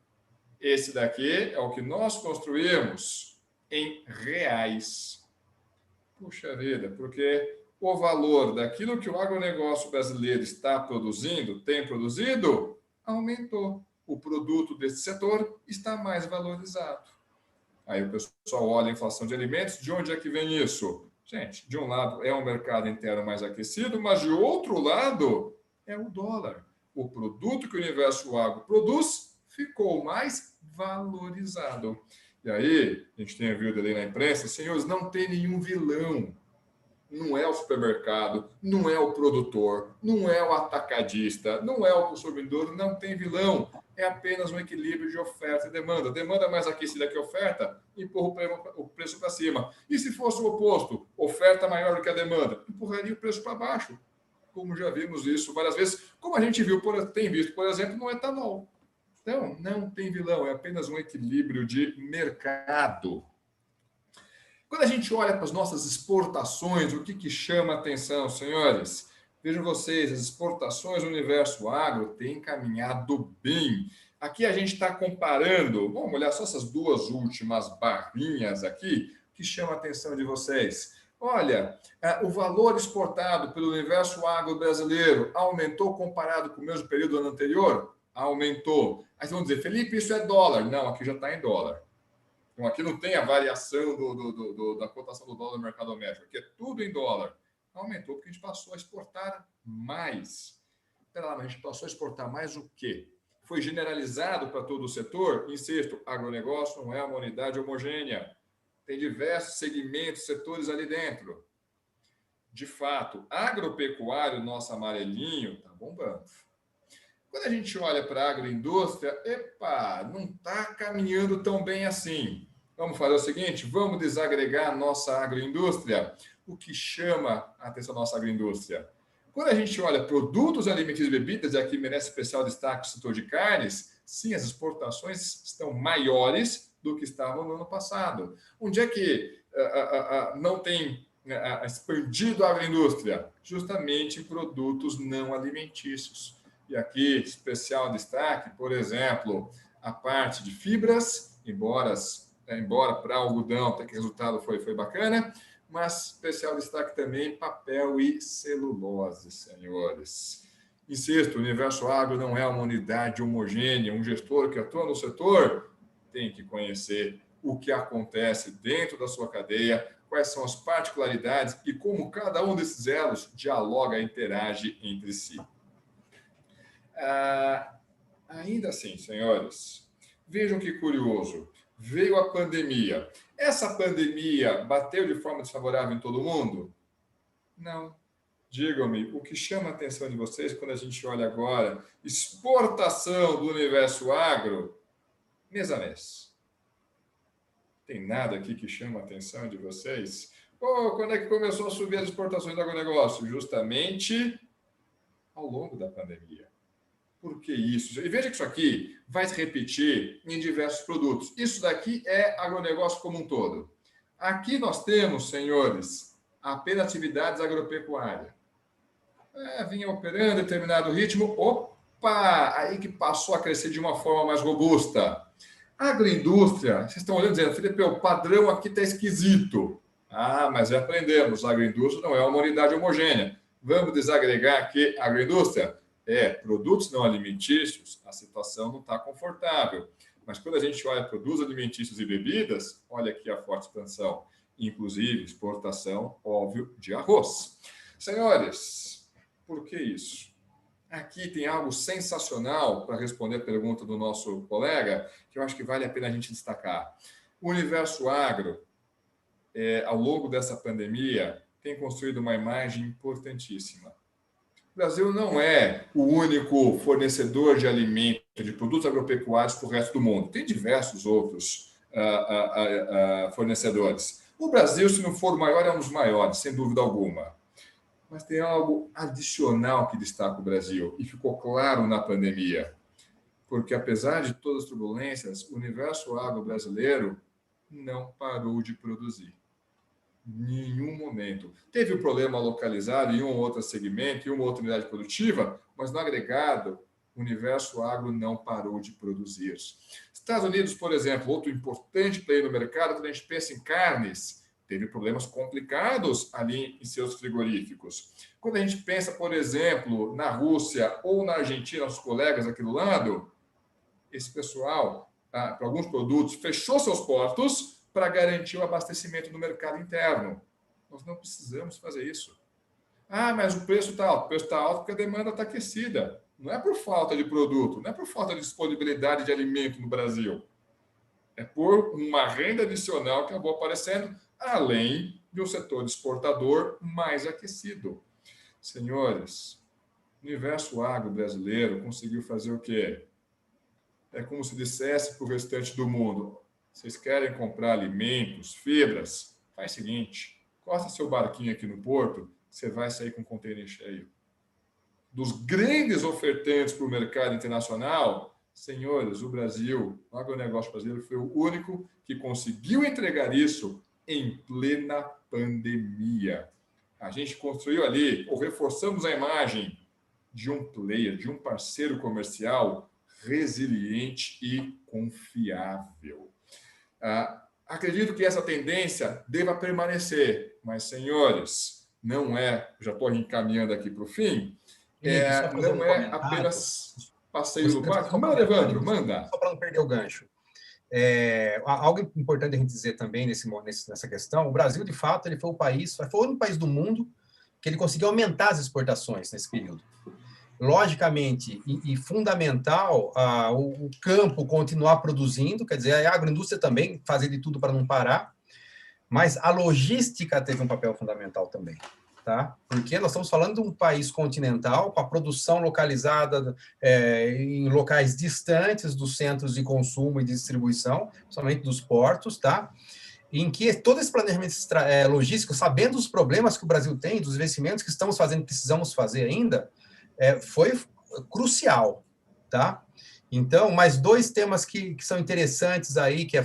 Esse daqui é o que nós construímos em reais. Puxa vida, porque o valor daquilo que o agronegócio brasileiro está produzindo, tem produzido, aumentou. O produto desse setor está mais valorizado. Aí o pessoal olha a inflação de alimentos, de onde é que vem isso? Gente, de um lado é um mercado interno mais aquecido, mas de outro lado é o dólar. O produto que o universo agro produz ficou mais valorizado. E aí, a gente tem ouvido ali na imprensa, senhores, não tem nenhum vilão. Não é o supermercado, não é o produtor, não é o atacadista, não é o consumidor, não tem vilão. É apenas um equilíbrio de oferta e demanda. Demanda mais aquecida que oferta, empurra o preço para cima. E se fosse o oposto, oferta maior do que a demanda, empurraria o preço para baixo. Como já vimos isso várias vezes, como a gente tem visto, por exemplo, no etanol. Então, não tem vilão, é apenas um equilíbrio de mercado. Quando a gente olha para as nossas exportações, o que chama a atenção, senhores? Vejam vocês, as exportações do universo agro têm caminhado bem. Aqui a gente está comparando, vamos olhar só essas duas últimas barrinhas aqui, que chama a atenção de vocês. Olha, o valor exportado pelo universo agro brasileiro aumentou comparado com o mesmo período do ano anterior? Aumentou. Aí vocês vão dizer, Felipe, isso é dólar. Não, aqui já está em dólar. Então, aqui não tem a variação da cotação do dólar no mercado doméstico. Aqui é tudo em dólar. Aumentou porque a gente passou a exportar mais. Espera lá, mas a gente passou a exportar mais o quê? Foi generalizado para todo o setor? Insisto, agronegócio não é uma unidade homogênea. Tem diversos segmentos, setores ali dentro. De fato, agropecuário, nosso amarelinho, está bombando. Quando a gente olha para a agroindústria, não está caminhando tão bem assim. Vamos fazer o seguinte, vamos desagregar a nossa agroindústria. O que chama a atenção da nossa agroindústria? Quando a gente olha produtos alimentícios e bebidas, e aqui merece especial destaque o setor de carnes, sim, as exportações estão maiores do que estavam no ano passado. Onde é que não tem expandido a agroindústria? Justamente em produtos não alimentícios. E aqui, especial destaque, por exemplo, a parte de fibras, embora para algodão até que o resultado foi bacana, mas especial destaque também papel e celulose, senhores. Insisto, o Universo Agro não é uma unidade homogênea. Um gestor que atua no setor tem que conhecer o que acontece dentro da sua cadeia, quais são as particularidades e como cada um desses elos dialoga e interage entre si. Ainda assim, senhores, vejam que curioso. Veio a pandemia. Essa pandemia bateu de forma desfavorável em todo mundo? Não. Digam-me, o que chama a atenção de vocês quando a gente olha agora exportação do Universo Agro, mês a mês? Tem nada aqui que chama a atenção de vocês? Quando é que começou a subir as exportações do agronegócio? Justamente ao longo da pandemia. Por que isso? E veja que isso aqui vai se repetir em diversos produtos. Isso daqui é agronegócio como um todo. Aqui nós temos, senhores, apenas atividades agropecuárias. Vinha operando em determinado ritmo, aí que passou a crescer de uma forma mais robusta. Agroindústria, vocês estão olhando dizendo, Felipe, o padrão aqui está esquisito. Mas já aprendemos, a agroindústria não é uma unidade homogênea. Vamos desagregar aqui a agroindústria? Produtos não alimentícios, a situação não está confortável. Mas quando a gente olha produtos alimentícios e bebidas, olha aqui a forte expansão. Inclusive, exportação, óbvio, de arroz. Senhores, por que isso? Aqui tem algo sensacional para responder a pergunta do nosso colega, que eu acho que vale a pena a gente destacar. O Universo Agro, ao longo dessa pandemia, tem construído uma imagem importantíssima. O Brasil não é o único fornecedor de alimentos, de produtos agropecuários para o resto do mundo. Tem diversos outros fornecedores. O Brasil, se não for o maior, é um dos maiores, sem dúvida alguma. Mas tem algo adicional que destaca o Brasil, e ficou claro na pandemia. Porque, apesar de todas as turbulências, o Universo Agro brasileiro não parou de produzir. Nenhum momento. Teve um problema localizado em um ou outro segmento, em uma outra unidade produtiva, mas no agregado, o Universo Agro não parou de produzir. Estados Unidos, por exemplo, outro importante player no mercado, quando a gente pensa em carnes, teve problemas complicados ali em seus frigoríficos. Quando a gente pensa, por exemplo, na Rússia ou na Argentina, nossos colegas aqui do lado, esse pessoal, para alguns produtos, fechou seus portos para garantir o abastecimento do mercado interno. Nós não precisamos fazer isso. Mas o preço está alto. O preço está alto porque a demanda está aquecida. Não é por falta de produto, não é por falta de disponibilidade de alimento no Brasil. É por uma renda adicional que acabou aparecendo, além de um setor exportador mais aquecido. Senhores, o Universo Agro brasileiro conseguiu fazer o quê? É como se dissesse para o restante do mundo: vocês querem comprar alimentos, fibras? Faz o seguinte, costa seu barquinho aqui no porto, você vai sair com um container cheio. Dos grandes ofertantes para o mercado internacional, senhores, o Brasil, o agronegócio brasileiro foi o único que conseguiu entregar isso em plena pandemia. A gente construiu ali, ou reforçamos a imagem de um player, de um parceiro comercial resiliente e confiável. Acredito que essa tendência deva permanecer, mas, senhores, não é, já estou encaminhando aqui para o fim, não é apenas passeio no barco. Manda, Evandro, manda. Só para não perder o gancho. Algo importante a gente dizer também nessa questão: o Brasil, de fato, ele foi o único país do mundo que ele conseguiu aumentar as exportações nesse período. Logicamente e fundamental o campo continuar produzindo, quer dizer, a agroindústria também fazer de tudo para não parar, mas a logística teve um papel fundamental também, tá? Porque nós estamos falando de um país continental com a produção localizada em locais distantes dos centros de consumo e de distribuição, somente dos portos, tá? Em que todo esse planejamento logístico, sabendo os problemas que o Brasil tem, dos investimentos que estamos fazendo, precisamos fazer ainda, foi crucial, tá? Então, mais dois temas que são interessantes aí, que a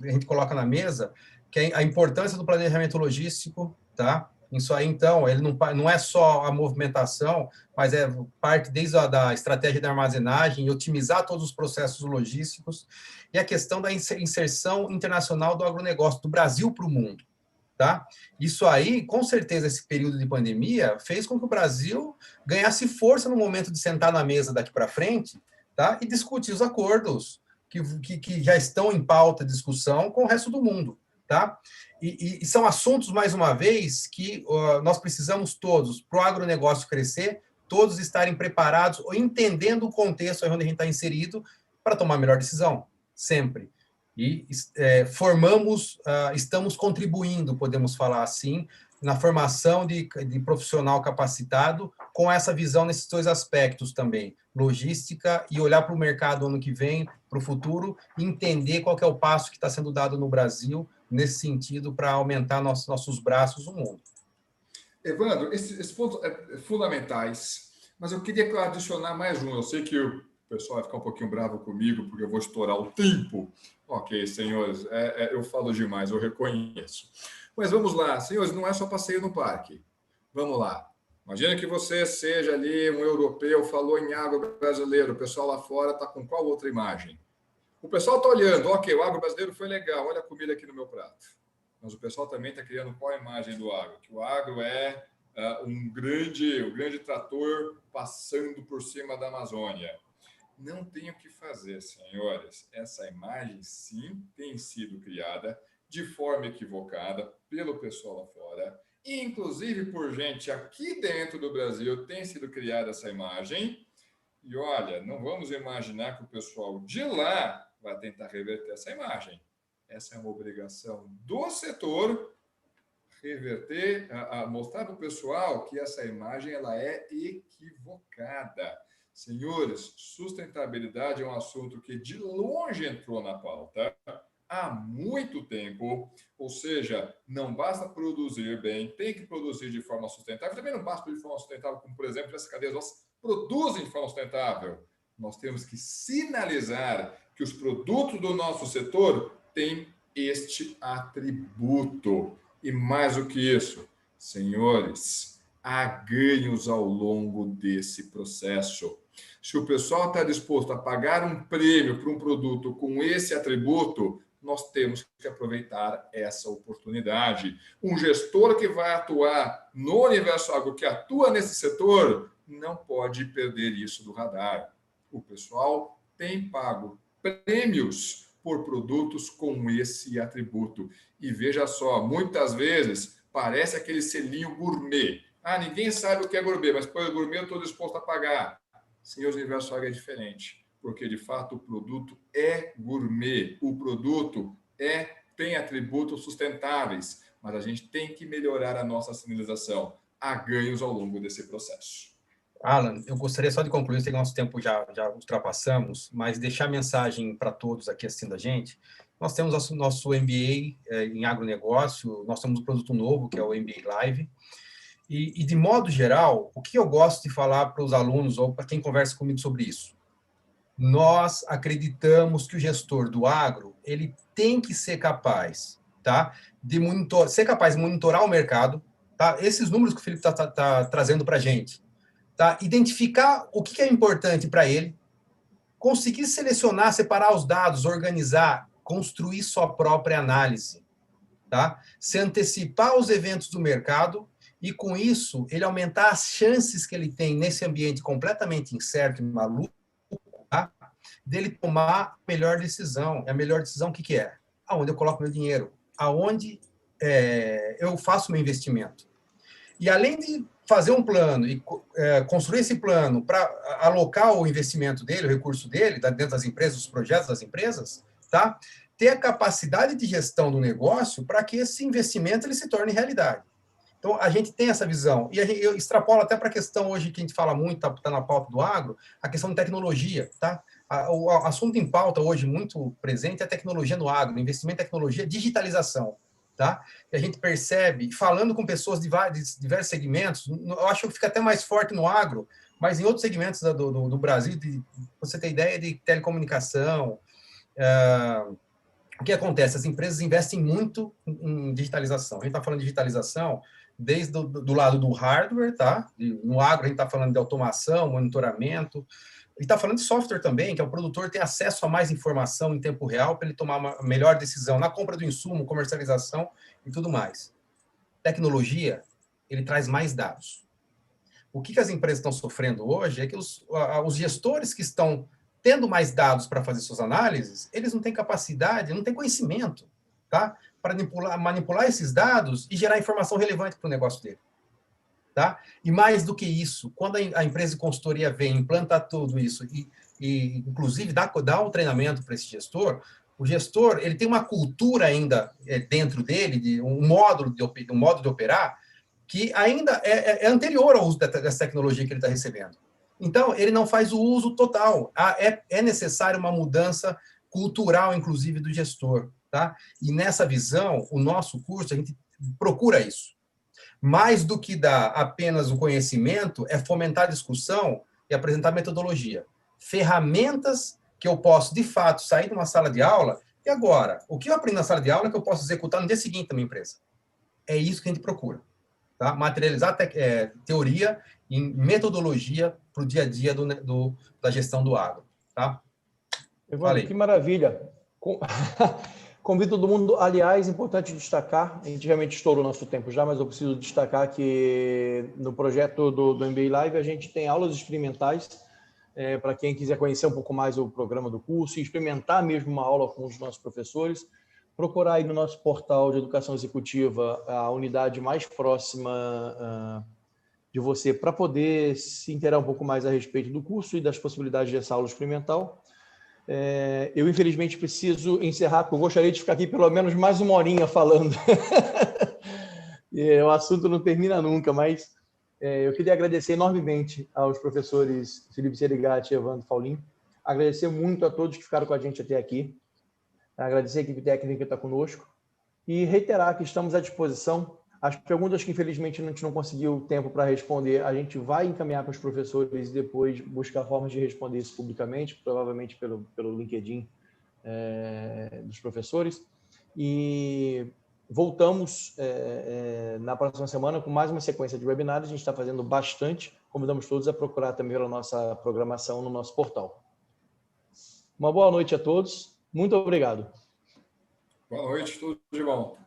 gente coloca na mesa, que é a importância do planejamento logístico, tá? Isso aí, então, ele não é só a movimentação, mas é parte desde da estratégia de armazenagem e otimizar todos os processos logísticos, e a questão da inserção internacional do agronegócio, do Brasil para o mundo, tá? Isso aí, com certeza, esse período de pandemia fez com que o Brasil ganhasse força no momento de sentar na mesa daqui para frente, tá? E discutir os acordos que já estão em pauta de discussão com o resto do mundo, tá? E são assuntos, mais uma vez, que nós precisamos todos, para o agronegócio crescer, todos estarem preparados ou entendendo o contexto onde a gente está inserido para tomar a melhor decisão, sempre. E estamos contribuindo, podemos falar assim, na formação de profissional capacitado com essa visão nesses dois aspectos também, logística e olhar para o mercado ano que vem, para o futuro, e entender qual que é o passo que está sendo dado no Brasil nesse sentido para aumentar nossos braços no mundo. Evandro, esses pontos fundamentais, mas eu queria adicionar mais um. Eu sei que o pessoal vai ficar um pouquinho bravo comigo, porque eu vou estourar o tempo. Ok, senhores, eu falo demais, eu reconheço. Mas vamos lá, senhores, não é só passeio no parque. Vamos lá. Imagina que você seja ali um europeu, falou em agro brasileiro, o pessoal lá fora está com qual outra imagem? O pessoal está olhando, ok, o agro brasileiro foi legal, olha a comida aqui no meu prato. Mas o pessoal também está criando qual a imagem do agro? Que o agro é um grande trator passando por cima da Amazônia. Não tem o que fazer, senhores. Essa imagem, sim, tem sido criada de forma equivocada pelo pessoal lá fora, inclusive por gente aqui dentro do Brasil tem sido criada essa imagem. E olha, não vamos imaginar que o pessoal de lá vai tentar reverter essa imagem. Essa é uma obrigação do setor, reverter, mostrar para o pessoal que essa imagem ela é equivocada. Senhores, sustentabilidade é um assunto que de longe entrou na pauta há muito tempo, ou seja, não basta produzir bem, tem que produzir de forma sustentável. Também não basta produzir de forma sustentável, como, por exemplo, essas cadeias nossas produzem de forma sustentável. Nós temos que sinalizar que os produtos do nosso setor têm este atributo. E mais do que isso, senhores, há ganhos ao longo desse processo. Se o pessoal está disposto a pagar um prêmio para um produto com esse atributo, nós temos que aproveitar essa oportunidade. Um gestor que vai atuar no universo agro, que atua nesse setor, não pode perder isso do radar. O pessoal tem pago prêmios por produtos com esse atributo. E veja só, muitas vezes parece aquele selinho gourmet. Ninguém sabe o que é gourmet, mas por gourmet eu estou disposto a pagar. Senhores, o universo agro é diferente, porque de fato o produto é gourmet, o produto tem atributos sustentáveis, mas a gente tem que melhorar a nossa sinalização. Há ganhos ao longo desse processo. Alan, eu gostaria só de concluir, sei que nosso tempo já ultrapassamos, mas deixar a mensagem para todos aqui assistindo a gente. Nós temos nosso MBA em agronegócio, nós temos um produto novo, que é o MBA Live, e de modo geral, o que eu gosto de falar para os alunos ou para quem conversa comigo sobre isso? Nós acreditamos que o gestor do agro, ele tem que ser capaz, tá, ser capaz de monitorar o mercado, tá? Esses números que o Felipe tá trazendo para a gente, tá? Identificar o que é importante para ele, conseguir selecionar, separar os dados, organizar, construir sua própria análise, tá? Se antecipar aos eventos do mercado e, com isso, ele aumentar as chances que ele tem nesse ambiente completamente incerto e maluco, tá? Dele tomar a melhor decisão. E a melhor decisão, o que é? Aonde eu coloco meu dinheiro? Aonde eu faço meu investimento? E, além de fazer um plano e construir esse plano para alocar o investimento dele, o recurso dele, dentro das empresas, os projetos das empresas, tá? Ter a capacidade de gestão do negócio para que esse investimento ele se torne realidade. Então, a gente tem essa visão. E eu extrapolo até para a questão hoje que a gente fala muito, está na pauta do agro, a questão de tecnologia, tá? O assunto em pauta hoje muito presente é a tecnologia no agro, investimento em tecnologia, digitalização, tá? E a gente percebe, falando com pessoas de diversos segmentos, eu acho que fica até mais forte no agro, mas em outros segmentos do Brasil, você tem ideia de telecomunicação, o que acontece? As empresas investem muito em digitalização. A gente está falando de digitalização desde do lado do hardware, tá? No agro, a gente está falando de automação, monitoramento, e está falando de software também, que é o produtor ter acesso a mais informação em tempo real para ele tomar uma melhor decisão na compra do insumo, comercialização e tudo mais. Tecnologia, ele traz mais dados. O que as empresas estão sofrendo hoje é que os gestores que estão tendo mais dados para fazer suas análises, eles não têm capacidade, não têm conhecimento, tá? Para manipular esses dados e gerar informação relevante para o negócio dele. Tá? E mais do que isso, quando a empresa de consultoria vem, implanta tudo isso e inclusive, dá um treinamento para esse gestor, o gestor ele tem uma cultura ainda dentro dele, um modo de operar, que ainda é anterior ao uso dessa tecnologia que ele está recebendo. Então, ele não faz o uso total. É necessário uma mudança cultural, inclusive, do gestor. Tá? E nessa visão, o nosso curso, a gente procura isso. Mais do que dar apenas o conhecimento, é fomentar a discussão e apresentar metodologia. Ferramentas que eu posso, de fato, sair de uma sala de aula, e agora, o que eu aprendi na sala de aula é que eu posso executar no dia seguinte na minha empresa. É isso que a gente procura. Tá? Materializar teoria em metodologia para o dia a dia da gestão do agro. Tá? Evandro, que maravilha! Convido todo mundo, aliás, importante destacar, a gente realmente estourou o nosso tempo já, mas eu preciso destacar que no projeto do MBA Live a gente tem aulas experimentais para quem quiser conhecer um pouco mais o programa do curso e experimentar mesmo uma aula com os nossos professores, procurar aí no nosso portal de educação executiva a unidade mais próxima de você para poder se inteirar um pouco mais a respeito do curso e das possibilidades dessa aula experimental. Eu, infelizmente, preciso encerrar, porque eu gostaria de ficar aqui pelo menos mais uma horinha falando. O assunto não termina nunca, mas eu queria agradecer enormemente aos professores Felipe Serigati e Evandro Faulin, agradecer muito a todos que ficaram com a gente até aqui, agradecer a equipe técnica que está conosco e reiterar que estamos à disposição. As perguntas que, infelizmente, a gente não conseguiu tempo para responder, a gente vai encaminhar para os professores e depois buscar formas de responder isso publicamente, provavelmente pelo LinkedIn dos professores. E voltamos na próxima semana com mais uma sequência de webinários. A gente está fazendo bastante. Convidamos todos a procurar também a nossa programação no nosso portal. Uma boa noite a todos. Muito obrigado. Boa noite, tudo de bom.